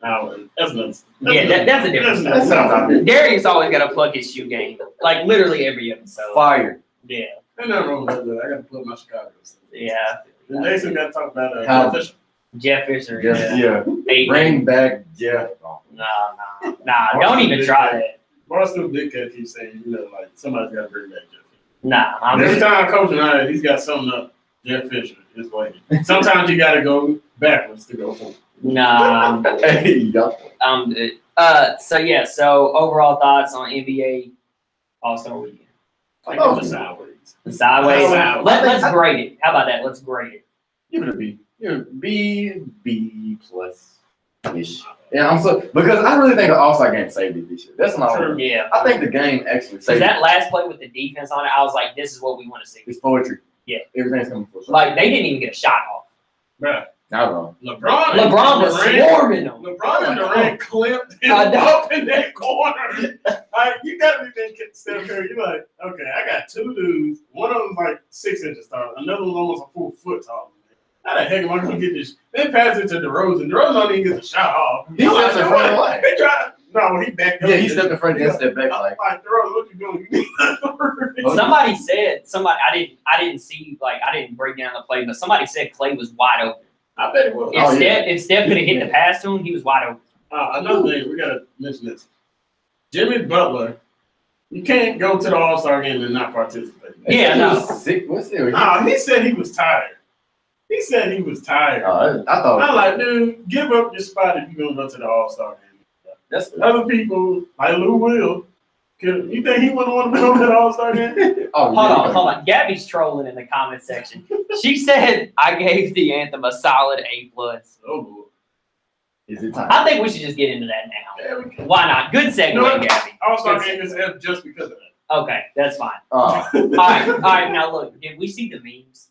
That's nuts.
Yeah, that's a difference.
That sounds obvious.
Darius always got to plug his shoe game. Like literally every episode.
Fire.
Yeah.
Ain't nothing wrong with that. I got to plug my Chicago stuff.
Yeah.
And Jason got to talk about
How-
Fisher.
Jeff Fisher.
Just, yeah.
Hey,
Bring back Jeff.
Nah. Don't even try that.
Barstool Big Cat keeps saying, like somebody's got to bring back Jeff Fisher.
Nah.
Every time Coach and I, he's got something up. Jeff Fisher is waiting. Sometimes you got to go backwards to go forward.
Nah.
Hey, yup.
I'm good. So overall thoughts on NBA All-Star Weekend.
Like on the sideways.
Sideways.
Sideways.
Let's grade it. How about that? Let's grade it.
Give it a B. B plus ish. Yeah, because I really think the All-Star game saved it this year. That's my
True.
Yeah.
I think the game actually
Because
saved it.
that last play with the defense on it, I was like, this is what we want to see.
It's poetry.
Yeah.
Everything's coming for sure.
Like, they didn't even get a shot off.
Bruh.
Not wrong.
LeBron was swarming them.
LeBron and Durant clipped him
I know.
up in that corner. Like, you got to be thinking, Steph Curry, you're like, okay, I got 2 dudes. One of them's like 6 inches tall. Another one's almost a full foot tall. How the heck am I going to get this? They pass it to DeRozan. DeRozan don't even get the shot off.
He stepped in front of the line.
They tried. No, he backed up.
Yeah, he stepped in front and stepped back.
I'm
Like,
like, DeRozan, what you doing?
Somebody said, I didn't see, like, I didn't break down the play, but somebody said Clay was wide open.
I bet it was.
If Steph could have hit the pass to him, he was wide open.
Another thing, we got to mention this. Jimmy Butler, you can't go to the All-Star game and not participate.
Yeah,
he
no.
was sick. What's it?
He said he was tired. He said he was tired.
I thought
I'm like, dude, give up your spot if you're going to go to the All-Star game.
that's
Other people, like Louisville, You think he wouldn't want to be on that All-Star game?
Oh,
Hold on. Gabby's trolling in the comment section. She said I gave the anthem a solid A+.
Oh, boy.
Is it time?
I think we should just get into that now. Why not? Good segue,
You know what?
Gabby.
All-Star game is F just because of that.
Okay, that's fine.
Oh.
All right. Now look, did we see the memes?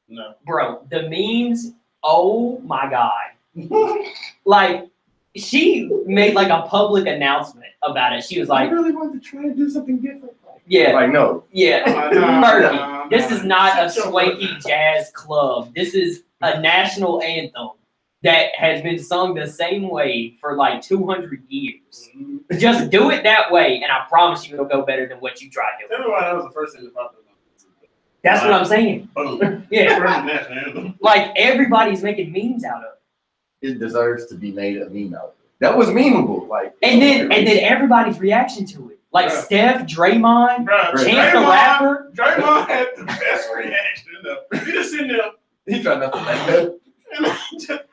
No.
Bro, the memes, oh my God. Like, she made like a public announcement about it. She was
I
like,
really wanted to try to do something different.
yeah,
Like, no.
yeah.
No,
This is not a
Shut your
swanky
mouth.
jazz club. This is a national anthem that has been sung the same way for like 200 years. Just do it that way, and I promise you it'll go better than what you tried doing.
Tell me why that was the first thing that popped up.
That's what I'm saying.
Boom.
Yeah.
First national anthem.
Like, everybody's making memes out of it.
It deserves to be made a meme out of it. That was memeable. Like,
And then everybody's reaction to it. Like
Bruh.
Steph, Draymond,
Bro,
Chance the Rapper.
Draymond had the best reaction though. He just sitting there.
he tried not to like that.
And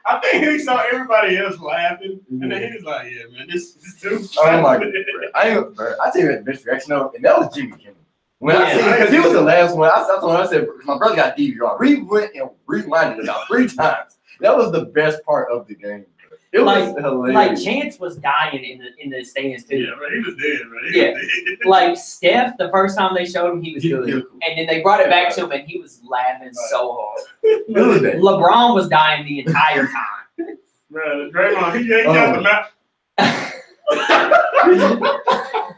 I think he saw everybody else laughing, and then he was like, "Yeah, man, this is too."
Oh my God. I tell you the best reaction though, and that was Jimmy Kimmel. When I
Yeah.
seen because he was the last one, I told him, I said, my brother got DVR. We went and rewinded it about 3 times. That was the best part of the game. It was hilarious.
Like Chance was dying in the stands too.
Yeah, man, he was dead, man.
Yeah.
Was dead.
Like Steph, the first time they showed him, he was
He
good,
was cool.
and then they brought it back to him, and he was laughing so hard.
It was that.
LeBron was dying the entire time.
Bro, Draymond, he ain't got the map.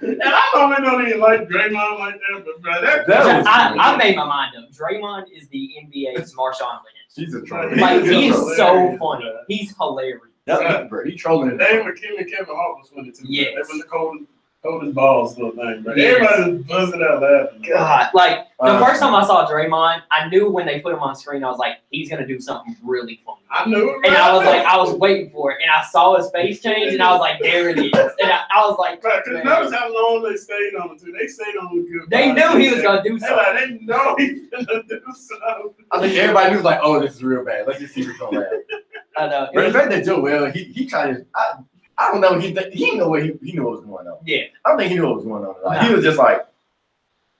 And I normally don't even like Draymond like that, but bro, that
was
I made my mind up. Draymond is the NBA's Marshawn Lynch.
He's a troll.
Like, he is
Hilarious,
so funny.
bro.
He's hilarious.
Bro, he trolling it.
Dave McKinnon and Kevin Hart was funny too.
Yes.
That was the coldest balls little thing, bro.
Yes.
Everybody was buzzing out laughing.
God, like the
Uh,
first time I saw Draymond, I knew when they put him on screen, I was like, he's gonna do something really funny.
I knew it,
And
bro.
I was like, I was waiting for it, and I saw his face change, and I was like, there it is. And I was like,
Bro, 'cause
man.
notice how long they stayed on it too. They stayed on the good.
They
vibes.
knew he was gonna do
They
something.
like, they know he's gonna do something.
I think everybody was like, "Oh, this is real bad. Let's just see what's going on."
I know.
But the fact that Joel, he tried to, I don't know, he didn't know what he knew what was going on.
Yeah.
I don't think he knew what was going on. Like,
No.
he was just like,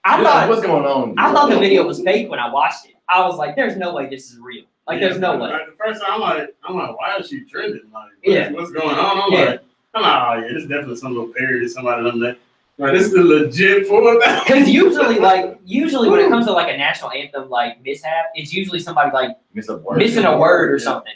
I thought
what's going on?
I thought the video was fake when I watched it. I was like, there's no way this is real. Like, there's no way.
Like, the first time I'm like, why is she trending? Like,
Yeah.
what's going on? I'm
Yeah.
like, oh yeah, this is definitely some little parody, somebody done that. Right, this is the legit for that.
Because usually when it comes to like a national anthem like mishap, it's usually somebody like missing a word or something.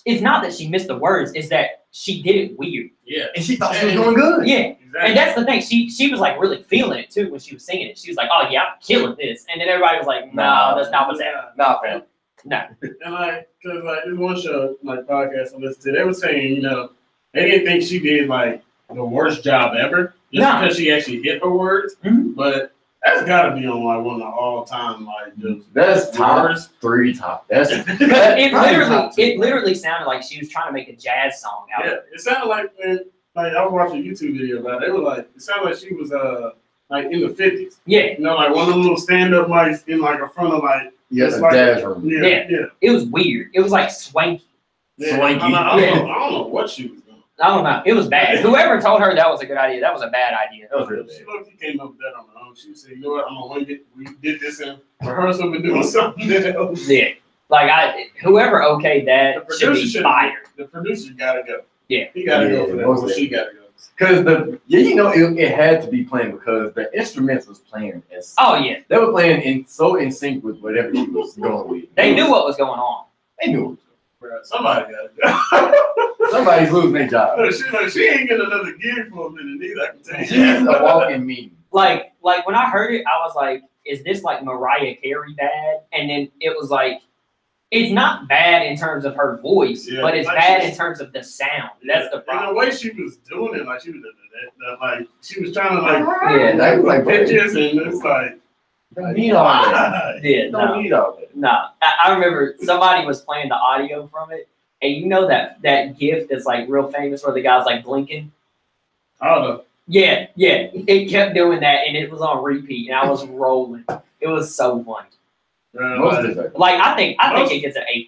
It's not that she missed the words; it's that she did it weird.
Yeah.
And she thought she was doing good.
Yeah,
Exactly.
and that's the thing. She was like really feeling it too when she was singing it. She was like, "Oh yeah, I'm killing this," and then everybody was like, "No, that's not what's happening."
Nah, fam.
No.
And like, cause like this one show, like podcast I listened to, they were saying, you know, they didn't think she did like the worst job ever, just
No.
because she actually hit her words.
Mhm.
But that's got to be on like one of the all-time like just
That's top
worst.
3 top. That's
Because
top 2.
it literally sounded like she was trying to make a jazz song out
Yeah,
of it.
it sounded like when like I was watching a YouTube video about it. They were like, it sounded like she was like in the 50s.
Yeah,
You know, like one of them little stand-up mics in like a front of like
Yes,
it's
a
like-
jazz room.
yeah,
Yeah.
yeah.
it was weird. It was like swanky.
Yeah.
Swanky.
I don't know what she was doing.
I don't know. It was bad. Whoever told her that was a good idea, that was a bad idea.
That was really
She
bad.
looked, he came up with that on her own. She said, you know what, I'm gonna wing it. We did this in rehearsal, we're doing something else.
Yeah, like whoever okayed that
The
should
producer
be
should-
fired.
The producer gotta go.
Yeah.
He gotta go
Yeah,
for that.
most
Or
of
she gotta go.
Because it had to be playing because the instruments was playing as
Oh yeah,
they were playing in sync with whatever she was going with.
they knew what was going on.
They knew.
Bro, somebody gotta go.
Somebody's losing their job.
she ain't getting another gig for a minute either, I can tell you.
She's a walking meme.
Like when I heard it, I was like, "Is this like Mariah Carey bad?" And then it was like, it's not bad in terms of her voice,
Yeah,
but it's
like
bad
she's-
in terms of the sound. That's the
And
problem.
the way she was doing it, like she was like she was trying to like
Yeah,
That was like
pitches, and it's like
don't need all that.
why?
Yeah,
Don't
no,
need all that.
no. I remember somebody was playing the audio from it, and you know that GIF that's like real famous where the guy's like blinking.
I don't know.
Yeah, it kept doing that, and it was on repeat, and I was rolling. It was so funny.
Most deserved.
Like I think it gets an A+.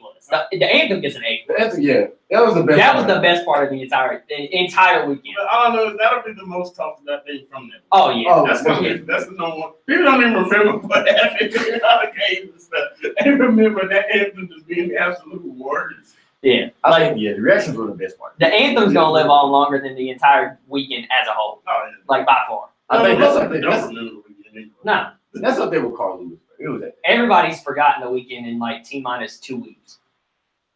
The anthem gets an A+.
Yeah, that was the best.
That was the best part of the entire weekend.
But I don't know. That'll be the most talked about thing from that.
Oh yeah.
Oh,
That's the number one. People don't even remember what happened in all the games and stuff. They remember that anthem just being the absolute worst.
Yeah.
I think the reactions were the best part.
The anthem's gonna live on longer than the entire weekend as a whole.
Oh yeah.
Like by far.
I think that's up there.
Don't remember the weekend.
No.
That's up there with Carl Lewis. It was that.
Everybody's forgotten the weekend in like T-minus 2 weeks.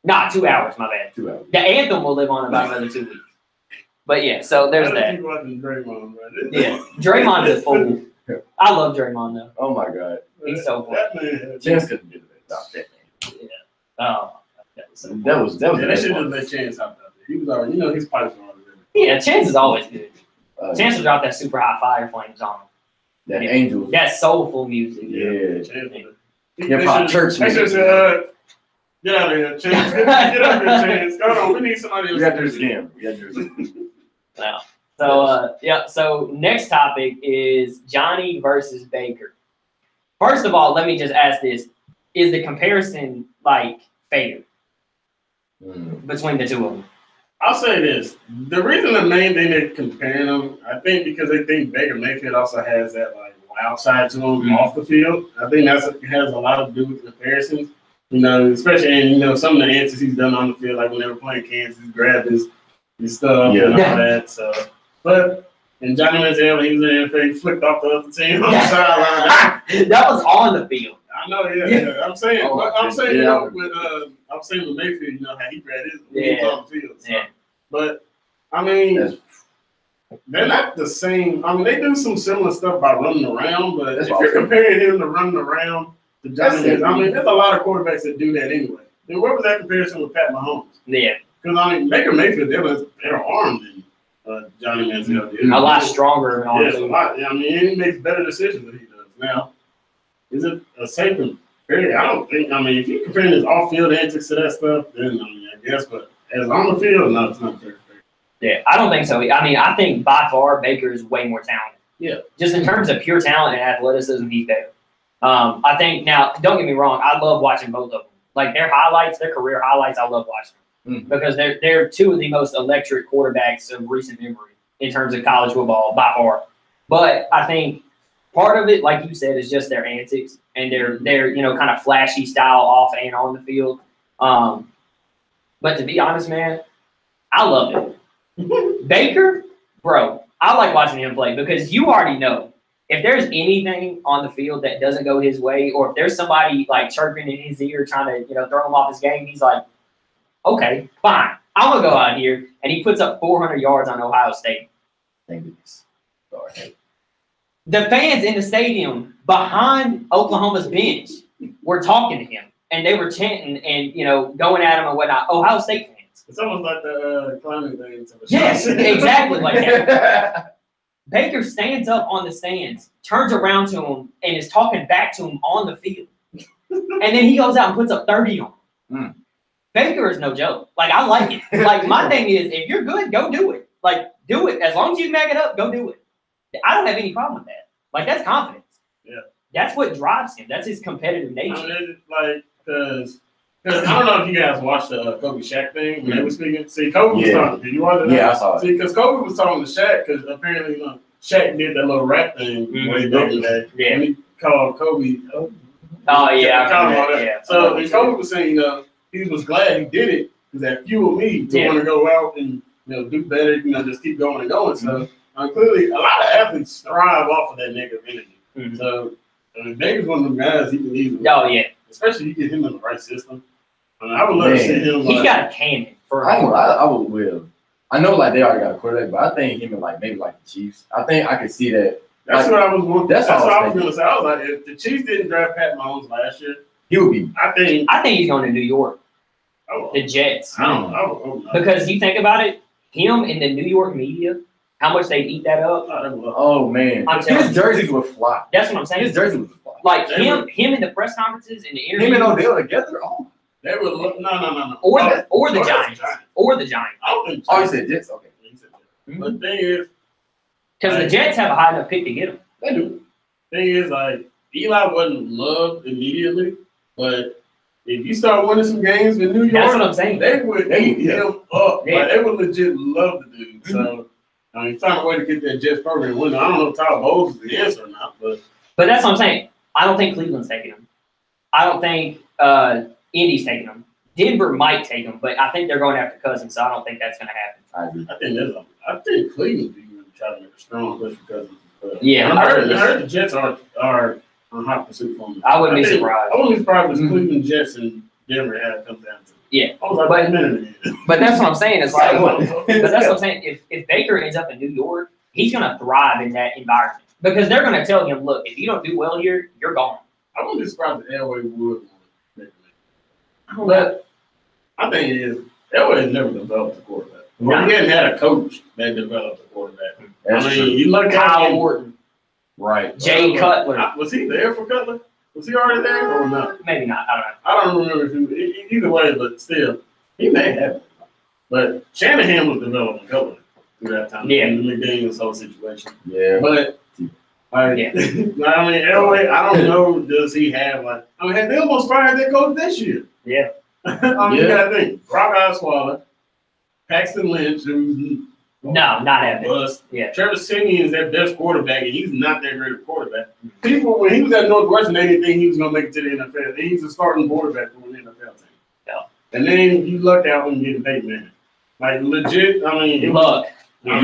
Nah, 2 hours, my bad.
2 hours.
The anthem will live on about another 2 weeks. But yeah, so there's that.
Keep watching Draymond, right?
Yeah. Draymond's a fool. I love Draymond though.
Oh my God.
He's so funny.
That man.
Chance couldn't do that.
Oh.
That was
Yeah,
the
they
best
should
part.
have let Chance out there. He was already, his pipes were already ready.
Yeah, Chance is always good. Chance will
Yeah.
drop that super high fire flames on him.
That Angels.
That soulful music.
Yeah.
Chance.
Hip hop church
They should
music.
say, get out of here, Chance. Get out of here, Chance. Hold on, we need somebody else.
We got to do this again. We got to do this again.
Wow. So so next topic is Johnny versus Baker. First of all, let me just ask this. Is the comparison like fair between the two of them?
I'll say this. The reason the main thing they're comparing them, I think because they think Baker Mayfield also has that like wild side to him off the field. I think has a lot to do with comparisons. Especially and some of the answers he's done on the field, like when they were playing Kansas, he grabbed his stuff and all that. So but and Johnny Manziel, he was in the NFL, he flicked off the other team on the sideline.
That was on the field.
I know, yeah. I'm saying, I'm saying with Mayfield, how he grabbed his when he was on the field. So.
Yeah.
But I mean, they're not the same. I mean, they do some similar stuff by running around, but if you're comparing him to running around to Johnny Manziel, I mean, there's a lot of quarterbacks that do that anyway. Then what was that comparison with Pat Mahomes?
Yeah.
Because I mean, Baker Mayfield, they're better armed than Johnny Manziel did.
A lot stronger.
Yeah, a lot. Yeah, I mean, he makes better decisions than he does. Now, is it a safe compare? I don't think. I mean, if you're comparing his off-field antics to that stuff, then I mean, I guess. But as on the field, no, it's not fair.
Yeah, I don't think so. I mean, I think by far Baker is way more talented.
Yeah.
Just in terms of pure talent and athleticism, he's better. I think now, don't get me wrong, I love watching both of them. Like their highlights, their career highlights, I love watching them because they're two of the most electric quarterbacks of recent memory in terms of college football by far. But I think part of it, like you said, is just their antics and their kind of flashy style off and on the field. But to be honest, man, I love it. Baker, bro, I like watching him play because you already know if there's anything on the field that doesn't go his way, or if there's somebody like chirping in his ear trying to throw him off his game, he's like, okay, fine, I'm gonna go out here, and he puts up 400 yards on Ohio State.
Thank goodness. Sorry.
The fans in the stadium behind Oklahoma's bench were talking to him, and they were chanting and going at him and whatnot. Ohio State fans.
It's almost like the climbing thing.
Yes, exactly like that. Baker stands up on the stands, turns around to him, and is talking back to him on the field. And then he goes out and puts up 30 on him. Baker is no joke. Like, I like it. Like, my thing is, if you're good, go do it. Like, do it. As long as you can back it up, go do it. I don't have any problem with that. Like, that's confidence.
Yeah.
That's what drives him. That's his competitive nature.
I mean, like, because I don't know if you guys watched the Kobe Shaq thing when they were speaking. See, Kobe was talking. Did you watch that?
Yeah, I saw it.
See, because Kobe was talking to Shaq because apparently, Shaq did that little rap thing way back in the day.
Yeah.
And he called Kobe.
Oh, yeah. Yeah.
So and Kobe was saying, he was glad he did it because that fueled me to want to go out and do better. Just keep going and going. So clearly, a lot of athletes thrive off of that negative energy. So Baker's one of them guys he can easily.
Oh yeah.
Especially if you get him in the right system. I would love to see him.
He's got a cannon for.
I would will. I know like they already got a quarterback, but I think him and maybe the Chiefs. I think I could see that.
That's what I was going. That's what I was going to say. I was like, if the Chiefs didn't draft Pat Mahomes last year,
he would be.
I think
he's going to New York. The Jets.
I don't know.
Because you think about it, him in the New York media, how much they eat that up.
Oh man, his jerseys would fly.
That's what I'm saying.
His jerseys would fly.
Like him in the press conferences and the interviews.
Him and Odell together. Oh.
They would look no.
Or the Giants. Or the Giants.
I don't think.
Oh, you said Jets. Okay.
But the thing is,
because the Jets have a high enough pick to get him.
They do. Thing is, like Eli wasn't loved immediately, But if you start winning some games in New York,
That's what I'm saying.
they would eat him up.
Yeah.
Like, they would legit love the dude. So, I mean, find a way to get that Jets program winning. I don't know if Tyler Bowles is the answer or not, but
that's what I'm saying. I don't think Cleveland's taking him. I don't think Indy's taking him. Denver might take him, but I think they're going after Cousins, so I don't think that's going to happen.
I agree.
I think Cleveland be really trying to make a strong push for Cousins.
Yeah,
I heard the Jets are on hot pursuit for him.
I wouldn't be surprised.
I wouldn't be surprised if Cleveland, Jets, and Denver had it come down to.
Yeah.
I was like, wait a minute.
But that's what I'm saying. It's like,
But
but that's what I'm saying. If Baker ends up in New York, he's going to thrive in that environment because they're going to tell him, look, if you don't do well here, you're gone.
I wouldn't be surprised if Elway would. But I think it is. Elway has never developed a quarterback.
No.
He hadn't had a coach that developed a quarterback.
That's
I mean,
true.
you look at
Kyle
him.
Morton,
Right.
Jay Cutler.
Was he there for Cutler? Was he already there or not?
Maybe not. I don't know.
I don't remember if he, either way, but still, he may have. But Shanahan was developing Cutler through that time.
Yeah.
In the McDaniels whole situation.
Yeah.
But like,
Yeah.
I mean, Elway, I don't know. Does he have like? I mean, they almost fired their coach this year.
Yeah.
I mean, you gotta think. Brock Osweiler, Paxton Lynch, who's
No, not happening.
bust.
Yeah.
Trevor Siemian is their best quarterback, and he's not that great a quarterback. People, when he was at Northwestern, they didn't think he was gonna make it to the NFL. He's a starting quarterback for an NFL team.
Yeah.
And then you luck out and get Peyton Manning. Like legit, I mean, it was,
Look.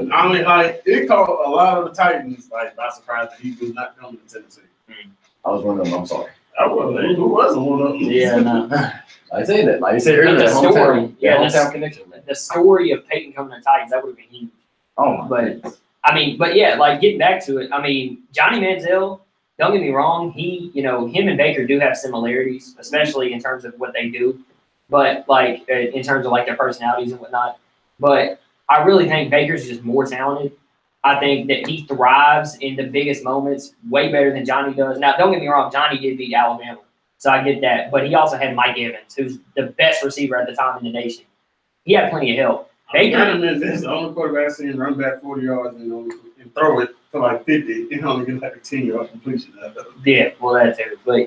like it caught a lot of the Titans like by surprise that he was not coming to Tennessee.
I was one of them. I'm sorry.
I was who wasn't one of them?
Yeah, no.
I say that. Like you said earlier,
the story.
hometown,
Yeah,
hometown connection. Man.
The story of Peyton coming to Titans, that would have been huge.
Oh my.
But I mean, but yeah, like getting back to it, I mean, Johnny Manziel, don't get me wrong, him and Baker do have similarities, especially in terms of what they do, but like in terms of like their personalities and whatnot. But I really think Baker's just more talented. I think that he thrives in the biggest moments way better than Johnny does. Now, don't get me wrong, Johnny did beat Alabama, so I get that. But he also had Mike Evans, who's the best receiver at the time in the nation. He had plenty of help. Baker
is the only quarterback I've seen run back 40 yards and throw it for like 50 and only get like a 10-yard completion out of it.
Yeah, well, that's it. But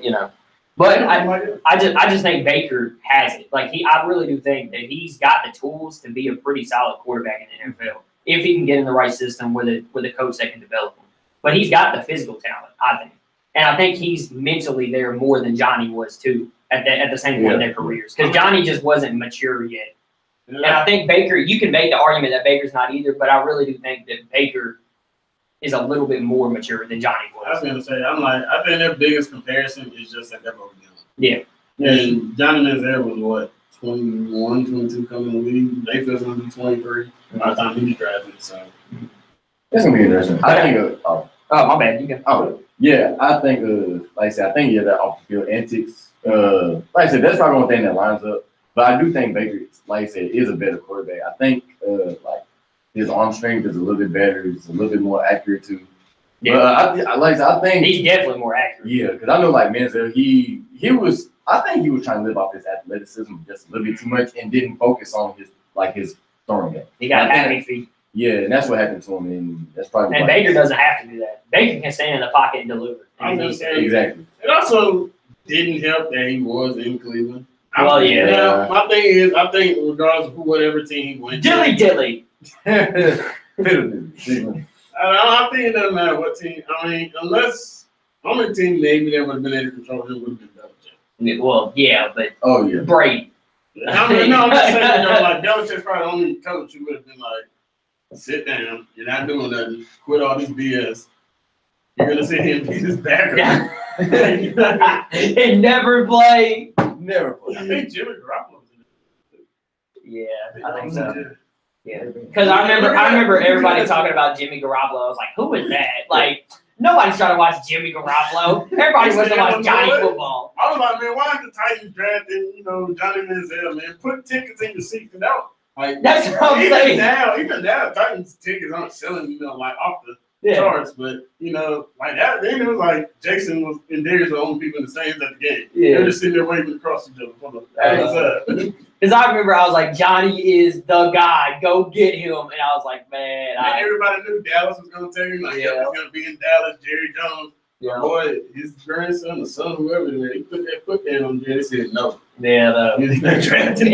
but I just think Baker has it. Like I really do think that he's got the tools to be a pretty solid quarterback in the NFL if he can get in the right system with a coach that can develop him. But he's got the physical talent, I think, and I think he's mentally there more than Johnny was too at the same point in their careers because Johnny just wasn't mature yet. And I think Baker, you can make the argument that Baker's not either, but I really do think that Baker is a little bit more mature than Johnny was.
I was gonna say, I think their biggest comparison is just that they're both young.
Yeah.
And Johnny Manziel was what, 21, 22 coming in the league. Mayfield's gonna be 23 by the time he's drafted. So
It's gonna be interesting. I think.
Oh, my bad. You go.
Oh, yeah. I think. Like I said, I think that off the field antics. Like I said, that's probably one thing that lines up. But I do think Baker, like I said, is a better quarterback. I think like his arm strength is a little bit better. He's a little bit more accurate too.
Yeah.
I think
He's definitely more accurate.
Yeah, because I know like Manziel, he was. I think he was trying to live off his athleticism just a little bit too much and didn't focus on his throwing game.
He got happy feet.
Yeah, and that's what happened to him, and that's probably.
And Baker doesn't have to do that. Baker can stand in the pocket and deliver.
Exactly.
It also didn't help that he was in Cleveland.
Well, yeah.
Now, my thing is, I think regardless of whatever team he went to,
Dilly.
I think it doesn't matter what team. I mean, unless only team maybe that would have been able to control him would have been Belichick.
Well, yeah, but
Oh yeah.
Brady.
I mean, no, I'm just saying, like Belichick's probably the only coach who would have been like, sit down, you're not doing nothing, quit all this BS. You're gonna sit here and beat his back up.
And never play.
Never played.
I think Jimmy Garoppolo was in it.
Yeah, I think so. Yeah, because I remember everybody talking about Jimmy Garoppolo. I was like, who is that? Like, nobody's trying to watch Jimmy Garoppolo. Everybody wants to watch Johnny football.
I was like, man, why is the Titans drafting, Johnny Manziel, man? Put tickets in your seat. Like,
that's what I'm saying.
Even now, Titans tickets aren't selling, like off the charts. But like that, then it was like Jason was and Darius were the only people in the stands at the game.
Yeah.
They're just sitting there waving across each other.
Because I remember I was like, Johnny is the guy. Go get him. And I was like, man.
Everybody knew Dallas was going to take him. Like, he was going to be in Dallas. Jerry Jones My boy, his grandson, the son, whoever, man, he put that foot down on there. They said no.
Yeah,
He's not drafted.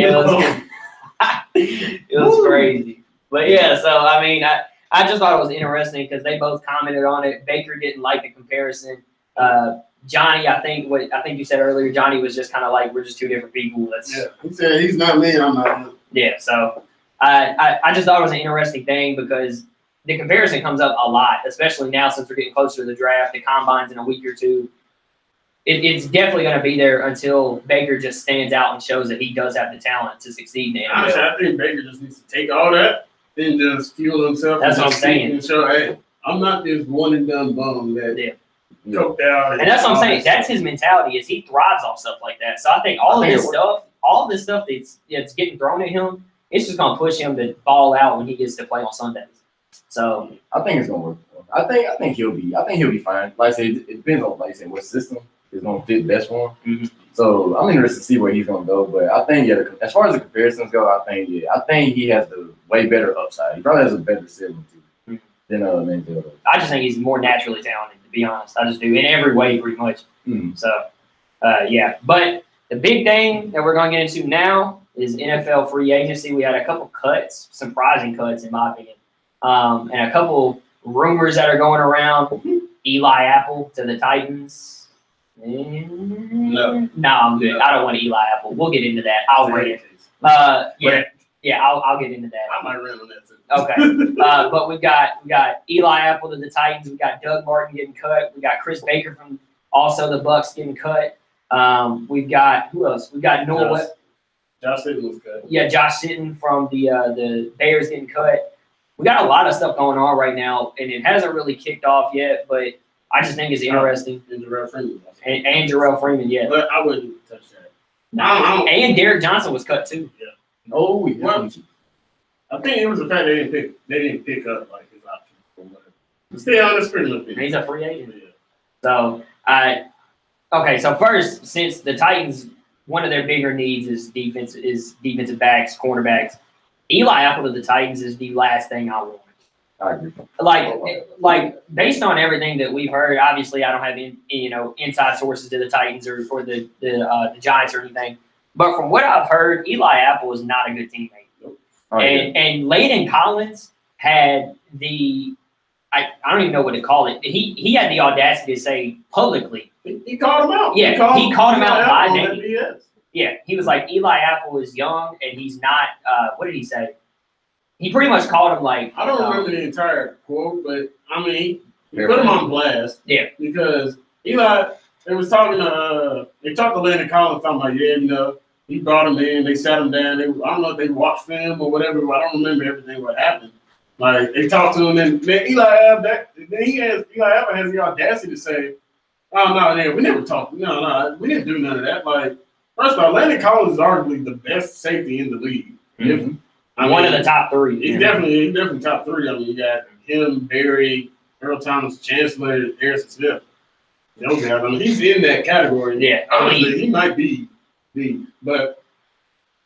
it was crazy. But yeah, so I mean, I just thought it was interesting because they both commented on it. Baker didn't like the comparison. Johnny, I think you said earlier, Johnny was just kind of like, we're just two different people.
Yeah, he said he's not me, I'm not him.
Yeah, so I just thought it was an interesting thing because the comparison comes up a lot, especially now since we're getting closer to the draft, the combines in a week or two. It's definitely going to be there until Baker just stands out and shows that he does have the talent to succeed in the NFL.
Honestly, I think Baker just needs to take all that and just fuel himself.
That's what I'm saying.
And show, hey, I'm not this one and done bum that coked out.
And that's what I'm saying. That's his mentality. Is he thrives off stuff like that. So I think all of this stuff that's getting thrown at him, it's just going to push him to ball out when he gets to play on Sundays. So
I think it's gonna work for him. I think he'll be fine. Like I said, it depends on what system is gonna fit best for him.
Mm-hmm.
So I'm interested to see where he's gonna go. But I think as far as the comparisons go, I think he has the way better upside. He probably has a better ceiling too than Manziel.
I just think he's more naturally talented, to be honest. I just do in every way, pretty much.
Mm-hmm.
So yeah. But the big thing that we're gonna get into now is NFL free agency. We had a couple cuts, surprising cuts in my opinion. And a couple rumors that are going around. Eli Apple to the Titans. No, I'm good. I don't want Eli Apple. We'll get into that. I'll rate it. I'll get into that.
I might run on that too.
Okay. But we got Eli Apple to the Titans. We got Doug Martin getting cut. We got Chris Baker from also the Bucs getting cut. We've got who else? We got Noah.
Josh Sitton was cut.
Yeah, Josh Sitton from the Bears getting cut. We got a lot of stuff going on right now, and it hasn't really kicked off yet, but I just think it's interesting.
And Jarrell Freeman.
And Jarrell Freeman, yeah.
But I wouldn't touch that.
No. And Derek Johnson was cut too.
Yeah.
Oh, yeah.
Well, I think it was the fact they didn't pick up like his option or whatever. But still, that's pretty much it.
He's a free agent.
Yeah.
So okay, so first, since the Titans, one of their bigger needs is defensive backs, cornerbacks. Eli Apple to the Titans is the last thing I want.
I agree.
Like based on everything that we've heard, obviously I don't have inside sources to the Titans or the Giants or anything. But from what I've heard, Eli Apple is not a good teammate. And Layden Collins had I don't even know what to call it. He had the audacity to say publicly.
He called him out.
Yeah, he called him out by name.
BS.
Yeah, he was like, Eli Apple is young and he's not. What did he say? He pretty much called him like.
I don't remember the entire quote, but I mean, he put him on blast.
Yeah.
Because Eli, they talked to Landon Collins, talking about, he brought him in, they sat him down. I don't know if they watched film or whatever, but I don't remember everything what happened. Like, they talked to him, and then Eli Apple has the audacity to say, oh, no, we never talked. No, we didn't do none of that. Like, first of all, Landon Collins is arguably the best safety in the league.
Mm-hmm. One of the top three.
He's definitely top three. I mean, you got him, Barry, Earl Thomas, Chancellor, Harrison Smith. Those guys. I mean, he's in that category.
Yeah.
Honestly, he might be but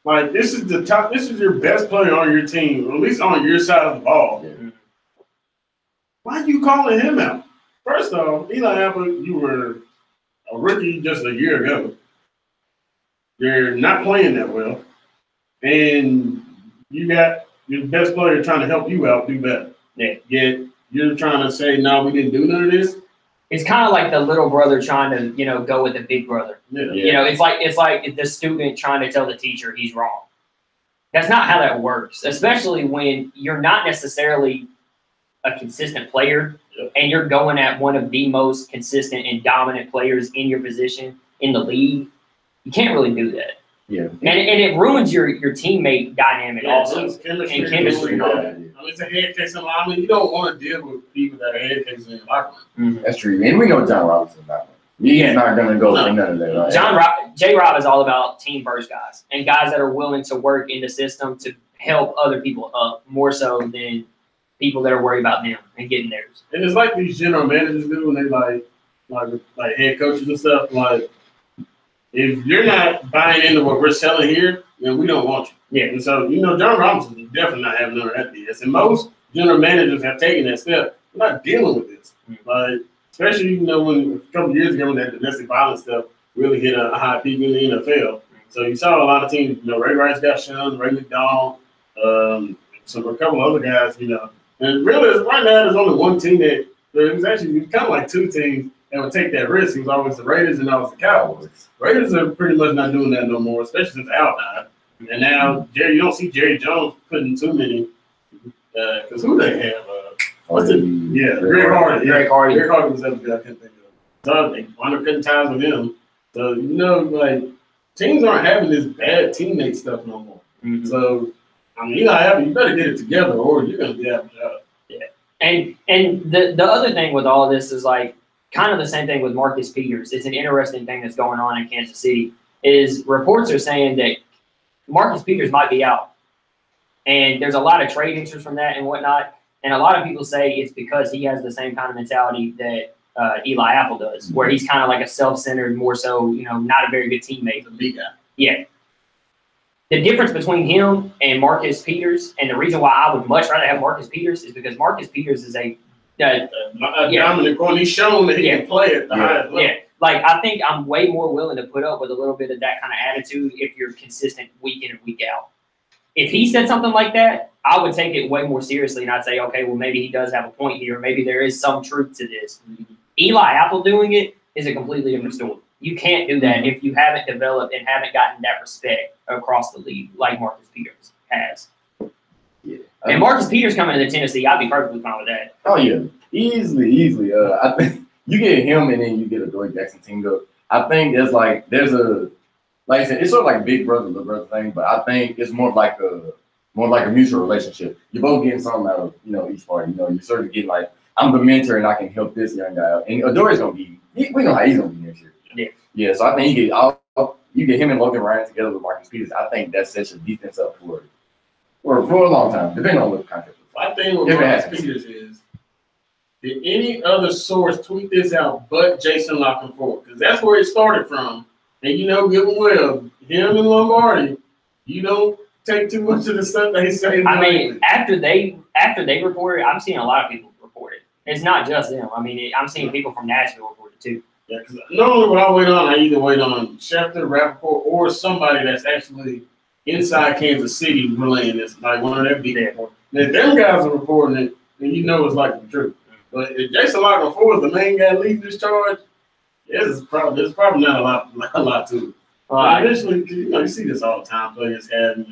like this is the top. This is your best player on your team, or at least on your side of the ball.
Yeah.
Why are you calling him out? First off, Eli Apple, you were a rookie just a year ago. You're not playing that well, and you got your best player trying to help you out do better.
Yeah.
Yet you're trying to say, no, we didn't do none of this.
It's kind of like the little brother trying to, go with the big brother.
Yeah.
It's like the student trying to tell the teacher he's wrong. That's not how that works, especially when you're not necessarily a consistent player and you're going at one of the most consistent and dominant players in your position in the league. You can't really do that.
Yeah.
And it ruins your teammate dynamic also.
Chemistry.
And all that.
I mean, it's a head case in the locker room. You don't want to deal with people that are head cases in the locker room.
Mm-hmm. That's true. And we know John Robinson's not. He's not going to go for none of that. Right?
J-Rob is all about team first guys and guys that are willing to work in the system to help other people up more so than people that are worried about them and getting theirs.
And it's like these general managers do when they like head coaches and stuff. Like, if you're not buying into what we're selling here, then we don't want you.
Yeah.
And so, John Robinson is definitely not having none of that BS. And most general managers have taken that step. We're not dealing with this.
Mm-hmm.
Like, especially when a couple years ago when that domestic violence stuff really hit a high peak in the NFL. So you saw a lot of teams. Ray Rice got shunned, Ray McDonald, a couple other guys. And really, right now there's only one team that it was kind of like two teams that would take that risk. It was always the Raiders and always the Cowboys. Raiders are pretty much not doing that no more, especially since Al died. And now you don't see Jerry Jones putting too many. Because who they have? Greg Hardy. Greg Hardy was up there. I couldn't think of. So they wound up cutting ties with him. So teams aren't having this bad teammate stuff no more. Mm-hmm. So you better get it together, or you're gonna be out of a job.
Yeah. And the other thing with all this is kind of the same thing with Marcus Peters. It's an interesting thing that's going on in Kansas City. Is reports are saying that Marcus Peters might be out, and there's a lot of trade interest from that and whatnot. And a lot of people say it's because he has the same kind of mentality that Eli Apple does, where he's kind of like a self-centered, more so, not a very good teammate.
The big guy.
Yeah. The difference between him and Marcus Peters, and the reason why I would much rather have Marcus Peters is because Marcus Peters is a
dominant corner. He's shown that he can play at the highest level.
Yeah. I think I'm way more willing to put up with a little bit of that kind of attitude if you're consistent week in and week out. If he said something like that, I would take it way more seriously, and I'd say, okay, well, maybe he does have a point here. Maybe there is some truth to this. Eli Apple doing it is a completely different story. You can't do that if you haven't developed and haven't gotten that respect across the league like Marcus Peters has.
Yeah.
And Marcus Peters coming to Tennessee, I'd be perfectly fine with that.
Oh, yeah. Easily. I think you get him and then you get a Dory Jackson team up. I think there's like I said, it's sort of like a big brother, little brother thing, but I think it's more like a mutual relationship. You're both getting something out of, each party. You're sort of getting I'm the mentor and I can help this young guy out. And Adori's gonna be, we know how he's gonna be next year.
Yeah.
Yeah, so I think you get him and Logan Ryan together with Marcus Peters. I think that sets your defense up for a long time, depending on what the contract is.
My thing with Marcus Peters is, did any other source tweet this out but Jason Lockenford? Because that's where it started from. And good and well, him and Lombardi, you don't take too much of the stuff they say.
I mean, after they reported, I'm seeing a lot of people report it. It's not just them. I mean, I'm seeing people from Nashville report it too.
Yeah, because normally when I wait on, I either wait on Schefter, Rappaport, or somebody that's actually inside Kansas City relaying this, like one of their big reports. If them guys are reporting it, then it's like the truth. But if Jason Lockenford is the main guy leading this charge, there's probably not a lot to it. Initially, you see this all the time. Players have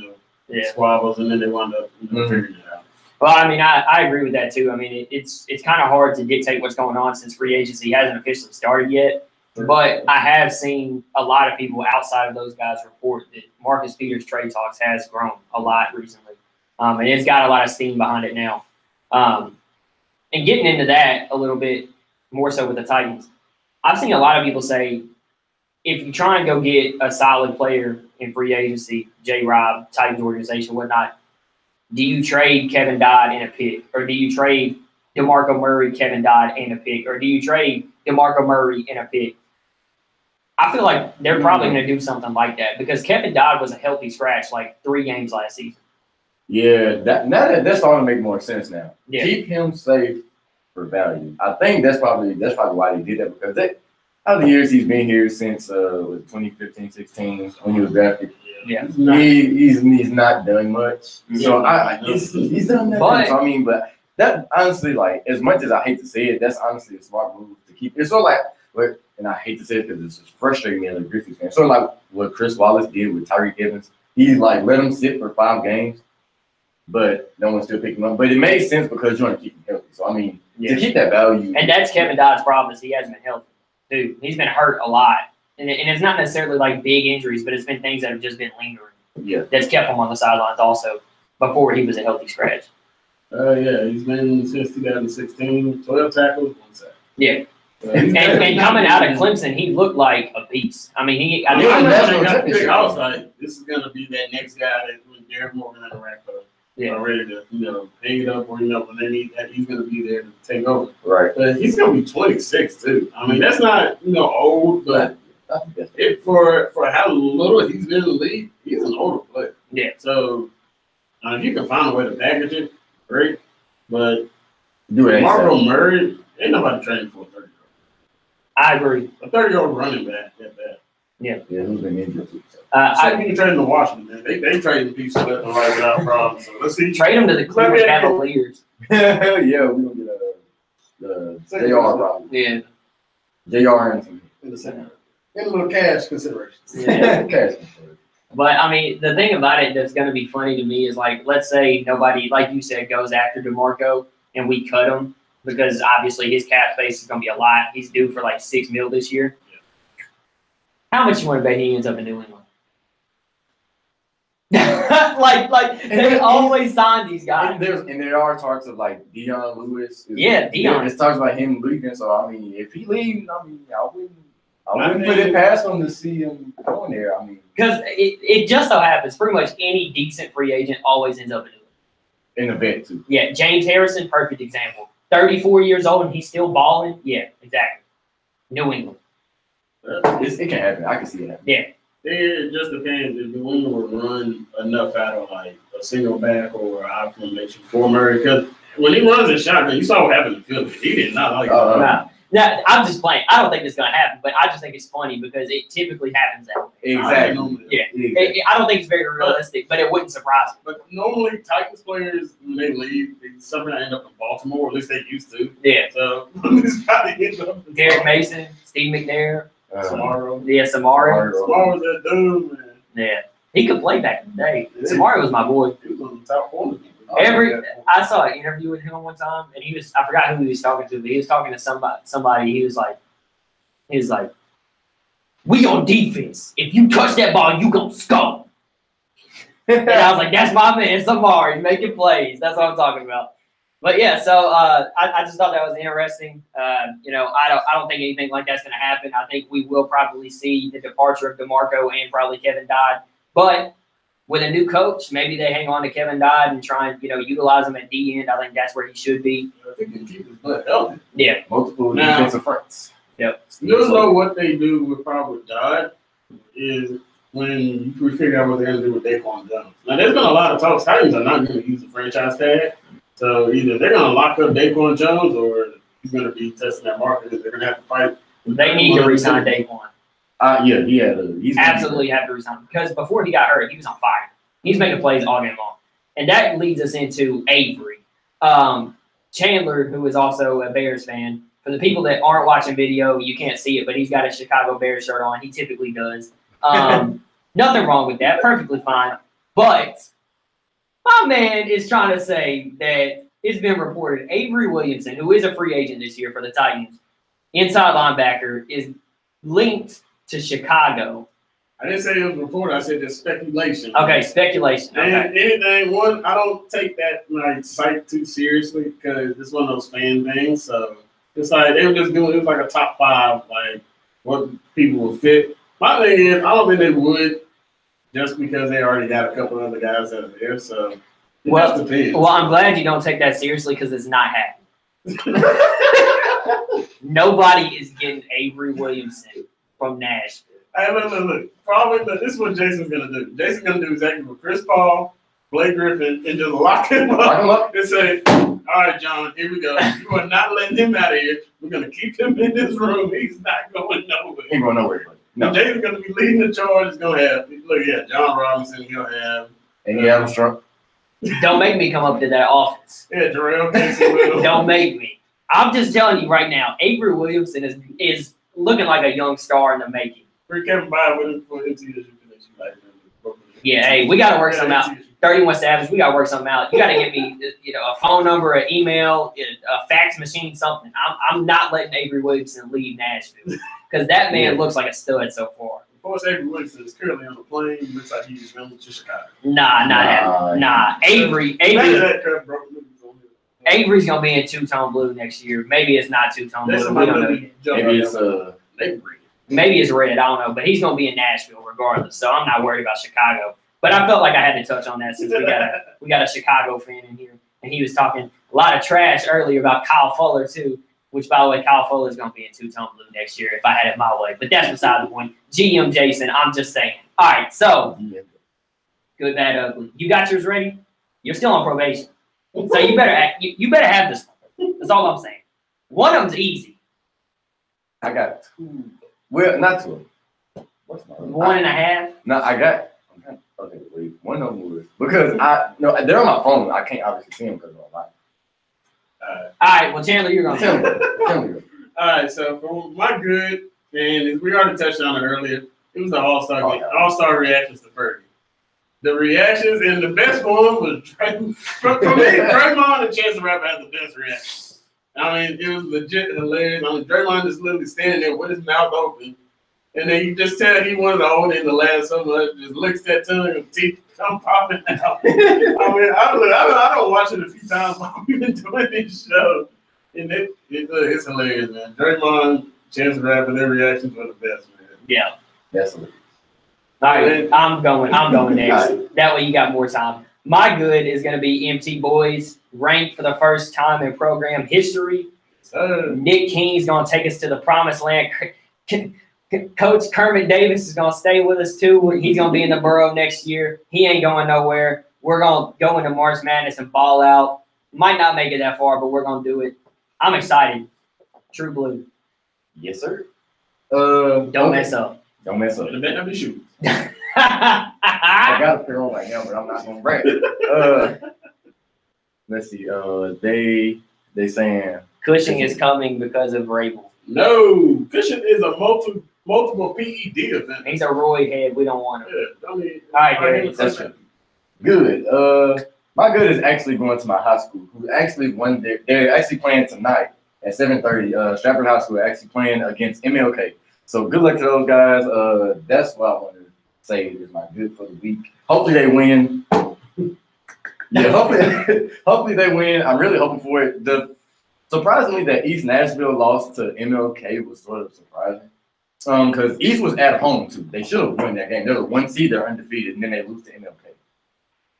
squabbles, and then they wind up figuring it out.
Well, I mean, I agree with that too. I mean, it's kind of hard to dictate what's going on since free agency hasn't officially started yet. But I have seen a lot of people outside of those guys report that Marcus Peters' trade talks has grown a lot recently, and it's got a lot of steam behind it now. And getting into that a little bit more so with the Titans. I've seen a lot of people say, if you try and go get a solid player in free agency, J-Rob, Titans organization, whatnot, do you trade Kevin Dodd in a pick? Or do you trade DeMarco Murray, Kevin Dodd in a pick? Or do you trade DeMarco Murray in a pick? I feel like they're probably going to do something like that because Kevin Dodd was a healthy scratch 3 games last season.
Yeah, that's starting to make more sense now.
Yeah.
Keep him safe for value. I think that's probably why they did that because out of the years he's been here since 2015, 16 when he was drafted.
Yeah,
he's not done much. So he's done that. But that honestly, as much as I hate to say it, that's honestly a smart move to keep. It's sort of and I hate to say it because it's just frustrating me as a Grizzlies fan. Sort of like what Chris Wallace did with Tyreek Evans. He let him sit for 5 games, but no one still picked him up. But it made sense because you want to keep him healthy. So to keep that value.
And that's Kevin Dodd's problem is he hasn't been healthy. Dude, he's been hurt a lot. And it's not necessarily big injuries, but it's been things that have just been lingering.
Yeah. That's
kept him on the sidelines also before he was a healthy scratch.
He's been since 2016, 12 tackles, 1 sack.
Yeah. And coming out of Clemson, he looked like a beast. I mean,
I was like, this is going to be that next guy that when Derek Morgan and the rack up. Ready to, hang it up or, when they need that, he's going to be there to take over.
Right.
But he's going to be 26, too. I mean, that's not, old, but for how little he's been in the league, he's an older player.
Yeah.
So, if you can find a way to package it, great. But
Marco
Murray, ain't nobody training for a 30-year-old.
I agree.
A 30-year-old running back at that.
Yeah, who's been injured too. So.
I can trade him to Washington. Man. They trading pieces left and right without problems. So let's see.
Trade him to the Cleveland Cavaliers.
Yeah, we gonna get the JR probably.
Yeah.
JR and
in the center. And a little cash considerations.
Yeah.
Cash.
But I mean, the thing about it that's going to be funny to me is like, let's say nobody, like you said, goes after DeMarco and we cut him because obviously his cap space is going to be a lot. He's due for like $6 million this year. Yeah. How much you want to bet he ends up in New England? like they always sign these guys.
And there are talks of like Dion Lewis.
Yeah, Dion.
It's talks about him leaving. So I mean, if he leaves, I wouldn't put it past him to see him going there. I mean,
because it just so happens pretty much any decent free agent always ends up in New
in
England.
the vet too.
Yeah, James Harrison, perfect example. 34 years old and he's still balling. Yeah, exactly. New England.
It can happen. I can see it happen.
Yeah.
It just depends if New England would run enough out of like a single back or an I formation for Murray. Because when he runs a shotgun, you saw what happened in Philly. He did not like it.
Now, I'm just playing. I don't think it's going to happen, but I just think it's funny because it typically happens that way.
Exactly.
Yeah. Exactly. I don't think it's very realistic, but it wouldn't surprise me.
But normally, Titans players, when they leave, they somehow end up in Baltimore, or at least they used to.
Yeah.
So, this probably ends up in
Derek Mason, Steve McNair.
Samaro.
Yeah, Samaro.
Samaro was that dude, man.
Yeah. He could play back in the day. Samaro was my boy.
He was on the top corner.
I saw an interview with him one time, and I forgot who he was talking to, but he was talking to somebody. He was like, we on defense. If you touch that ball, you gonna score. And I was like, that's my man, Samari, making plays. That's what I'm talking about. But yeah, so I just thought that was interesting. I don't think anything like that's gonna happen. I think we will probably see the departure of DeMarco and probably Kevin Dodd. But with a new coach, maybe they hang on to Kevin Dodd and try and, utilize him at D end. I think that's where he should be.
I think they keep his butt healthy.
Yeah.
Multiple defensive fronts.
Yep.
You know what they do with probably Dodd is when we figure out what they're going to do with Daquan Jones. Now, there's been a lot of talks. Titans are not going to use the franchise tag. So either they're going to lock up Daquan Jones or he's going to be testing that market because they're going to have to fight.
They need to resign Daquan.
He's
absolutely have to resign because before he got hurt, he was on fire. He's making plays all game long, and that leads us into Avery Chandler, who is also a Bears fan. For the people that aren't watching video, you can't see it, but he's got a Chicago Bears shirt on. He typically does. Nothing wrong with that. Perfectly fine. But my man is trying to say that it's been reported Avery Williamson, who is a free agent this year for the Titans, inside linebacker, is linked to Chicago.
I didn't say it was reported. I said there's speculation.
Okay, speculation.
And
okay.
I don't take that site too seriously because it's one of those fan things. So it's like they were just doing it was like a top 5, what people would fit. My thing is, I don't think they would just because they already got a couple other guys that are there. So it just depends.
Well, I'm glad you don't take that seriously because it's not happening. Nobody is getting Avery Williamson from Nashville.
Hey, look. Probably this is what Jason's gonna do. Jason's gonna do exactly what Chris Paul, Blake Griffin, and just lock him up and say, "All right, John, here we go. You are not letting him out of here. We're gonna keep him in this room. He's not going nowhere.
He ain't going nowhere. No.
Jason's gonna be leading the charge. He's gonna have John Robinson. He'll have
Armstrong.
Don't make me come up to that offense.
Yeah, Jarrell Casey will.
Don't make me. I'm just telling you right now, Avery Williamson is looking like a young star in the making.
We're Kevin by with him for MTSU.
Yeah, hey, we got to work something out. 31 Savage, we got to work something out. You got to give me, a phone number, an email, a fax machine, something. I'm not letting Avery Williamson leave Nashville because that man looks like a stud so far.
Of course, Avery Williamson is currently on the plane. He looks like he's going to Chicago.
Nah. Avery's gonna be in two-tone blue next year. Maybe it's not two-tone blue. We don't know. Maybe it's red. I don't know. But he's gonna be in Nashville regardless. So I'm not worried about Chicago. But I felt like I had to touch on that since we got a Chicago fan in here, and he was talking a lot of trash earlier about Kyle Fuller too. Which, by the way, Kyle Fuller is gonna be in two-tone blue next year if I had it my way. But that's beside the point. GM Jason, I'm just saying. All right, so good, bad, ugly. You got yours ready? You're still on probation. So you better have this one. That's all I'm saying. One of them's easy.
I got 2. Well, not 2. What's my
1.5?
No, I got. Okay, wait. One of them was because they're on my phone. I can't obviously see them because of my.
All right. Well, Chandler, you're gonna
Tell me.
All right, so for my good, and we already touched on it earlier, it was the All-Star game.
Okay.
All-Star reactions to Fergie. The reactions, and the best one was Draymond. For me, Draymond and Chance the Rapper had the best reaction. I mean, it was legit hilarious. I mean, Draymond is literally standing there with his mouth open, and then you just tell he wanted to hold it in the last so much, just licks that tongue and teeth come popping out. I mean, I don't watch it a few times while we've been doing this show. And it's hilarious, man. Draymond, Chance the Rapper, their reactions were the best, man.
Yeah.
That's hilarious.
All right. I'm going next.
Right.
That way you got more time. My good is going to be MT Boys, ranked for the first time in program history. Nick King's going to take us to the promised land. Coach Kermit Davis is going to stay with us, too. He's going to be in the borough next year. He ain't going nowhere. We're going to go into March Madness and ball out. Might not make it that far, but we're going to do it. I'm excited. True blue.
Yes, sir.
Don't mess up.
Don't mess up.
The bet never shoot.
I got a pair on right now, but I'm not gonna brag. Let's see. They saying
Cushing is coming because of Rabel.
No, Cushing is a multiple PED event.
He's a roid head. We don't want him.
Yeah, I mean,
All right, Gary.
that's true. Good. My good is actually going to my high school, who actually won they're actually playing tonight at 7:30. Stratford High School actually playing against MLK. So good luck to those guys. That's what I want to say is my good for the week. Hopefully they win. Yeah, hopefully they win. I'm really hoping for it. Surprisingly that East Nashville lost to MLK was sort of surprising. Because East was at home too. They should have won that game. They're the 1 seed, they're undefeated, and then they lose to MLK.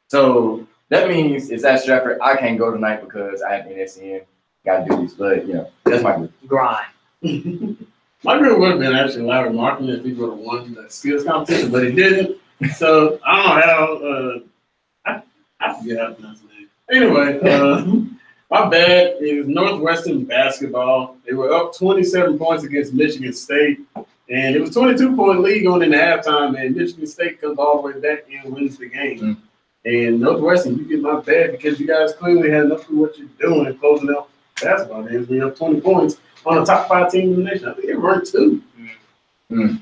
So that means it's at Stratford. I can't go tonight because I have NSN. Got to do this, but that's my good.
Grind.
My group would have been actually Larry Martin if he would have won the skills competition, but he didn't. So I don't know how. I forget how to pronounce his name. Anyway, my bad is Northwestern basketball. They were up 27 points against Michigan State, and it was 22-point lead going into halftime, and Michigan State comes all the way back and wins the game.
Mm.
And Northwestern, you get my bad because you guys clearly had enough of what you're doing and closing out basketball games. We have 20 points on the top 5 teams in the nation. I think they ranked 2.
Mm.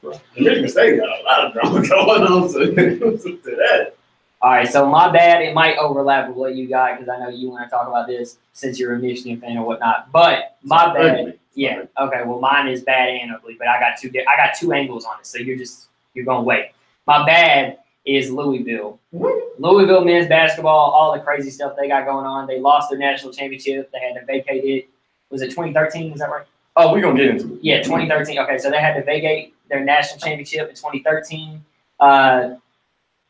And Michigan State got a lot of drama going on to that.
All right, so my bad. It might overlap with what you got because I know you want to talk about this since you're a Michigan fan or whatnot. But my bad. Yeah. Okay. Well, mine is bad and ugly, but I got two angles on it. So you're gonna wait. My bad is Louisville. Louisville men's basketball, all the crazy stuff they got going on. They lost their national championship. They had to vacate it. Was it 2013? Is that right?
Oh, we're going to get into it.
Yeah, 2013. Okay, so they had to vacate their national championship in 2013.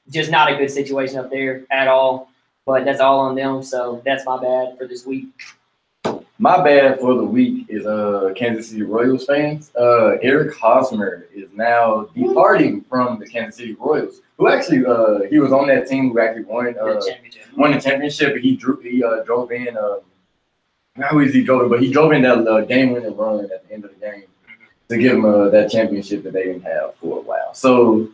Just not a good situation up there at all. But that's all on them. So that's my bad for this week.
My bad for the week is Kansas City Royals fans. Eric Hosmer is now departing from the Kansas City Royals, who actually he was on that team who actually won the championship. He drove in. How is he drove? But he drove in that game-winning run at the end of the game to give him that championship that they didn't have for a while. So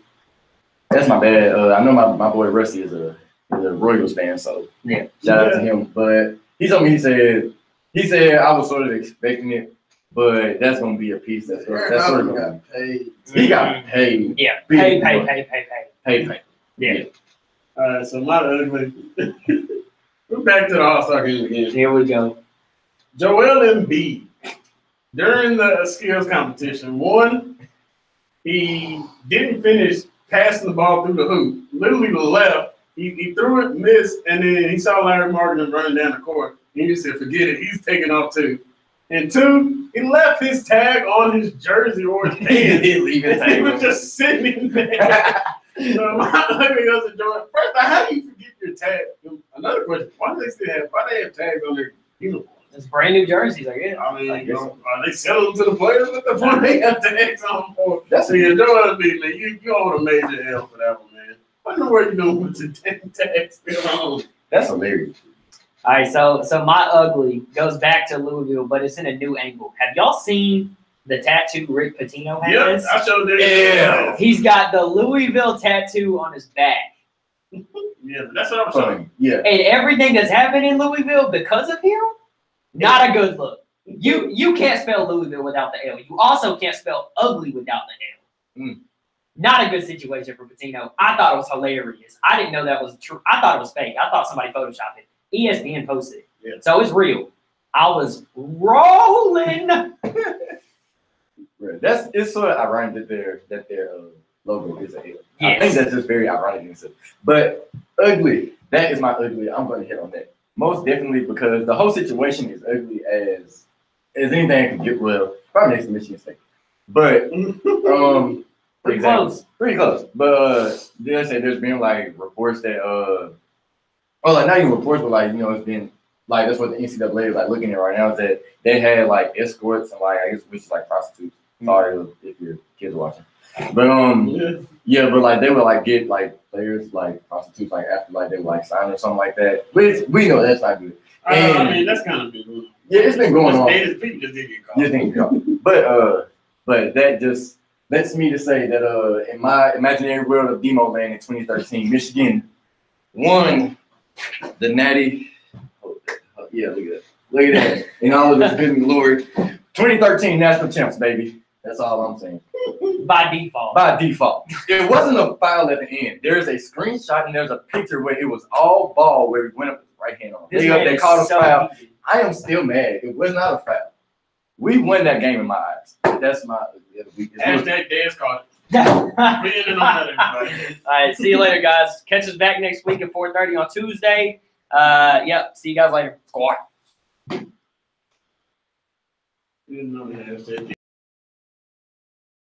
that's my bad. I know my boy Rusty is a Royals fan, so
yeah,
shout out to him. But he told me he said I was sort of expecting it, but that's gonna be a piece that's sort of gonna
got paid.
He got paid.
Yeah,
Big
pay.
Pay.
Yeah.
All right, so my ugly. We're back to the All-Star game again.
Here we go.
Joel Embiid, during the skills competition, he didn't finish passing the ball through the hoop. Literally left. He threw it, missed, and then he saw Larry Martin running down the court. And he said, forget it. He's taking off 2. And 2, he left his tag on his jersey or his pants.
He did leave his tag.
He was just sitting in there. So my ugly goes to Joel. First, how do you forget your tag? Another question, why do they have tags on their uniform?
It's brand new jerseys, I guess.
I mean, are they selling them to the players at the point they have tags on for? So you Joel Embiid, man, you on a major L for that one, man. I don't know where you doing with the tags still on.
That's hilarious.
All right, so my ugly goes back to Louisville, but it's in a new angle. Have y'all seen the tattoo Rick Pitino
Yep,
has.
I showed that.
Yeah.
He's got the Louisville tattoo on his back.
Yeah, that's what I'm showing.
Yeah.
And everything that's happened in Louisville because of him, not a good look. You can't spell Louisville without the L. You also can't spell ugly without the L.
Mm.
Not a good situation for Pitino. I thought it was hilarious. I didn't know that was true. I thought it was fake. I thought somebody photoshopped it. ESPN posted it.
Yeah.
So it's real. I was rolling.
Right. It's sort of ironic that their logo is a L.
Yes.
I think that's just very ironic in itself. But ugly, that is my ugly. I'm going to hit on that. Most definitely because the whole situation is ugly as anything I can get. Well, probably next to Michigan State. But
Pretty close.
Pretty close. But they say there's been like reports that like not even reports, but like it's been like that's what the NCAA is like looking at right now is that they had like escorts and like I guess which is like prostitutes. Sorry if your kids are watching. But yeah, but like they would like get like players like prostitutes like after like they would like sign or something like that. Which we know that's not good.
I mean that's kind of been going on.
Yeah, it's been going on.
People just didn't get caught.
But that just lets me to say that in my imaginary world of Demo Land in 2013, Michigan won the Natty. Yeah, look at that. In all of this good and glory. 2013 national champs, baby. That's all I'm saying.
By default.
By default. It wasn't a foul at the end. There's a screenshot and there's a picture where it was all ball where he went up with the right hand on. They called a foul. I am still mad. It was not a foul. We won that game in my eyes. That's my
Hashtag Dance called it. We ended on that, everybody.
All right, see you later, guys. Catch us back next week at 4:30 on Tuesday. Yep, see you guys later. Squad.
You didn't know the hashtag.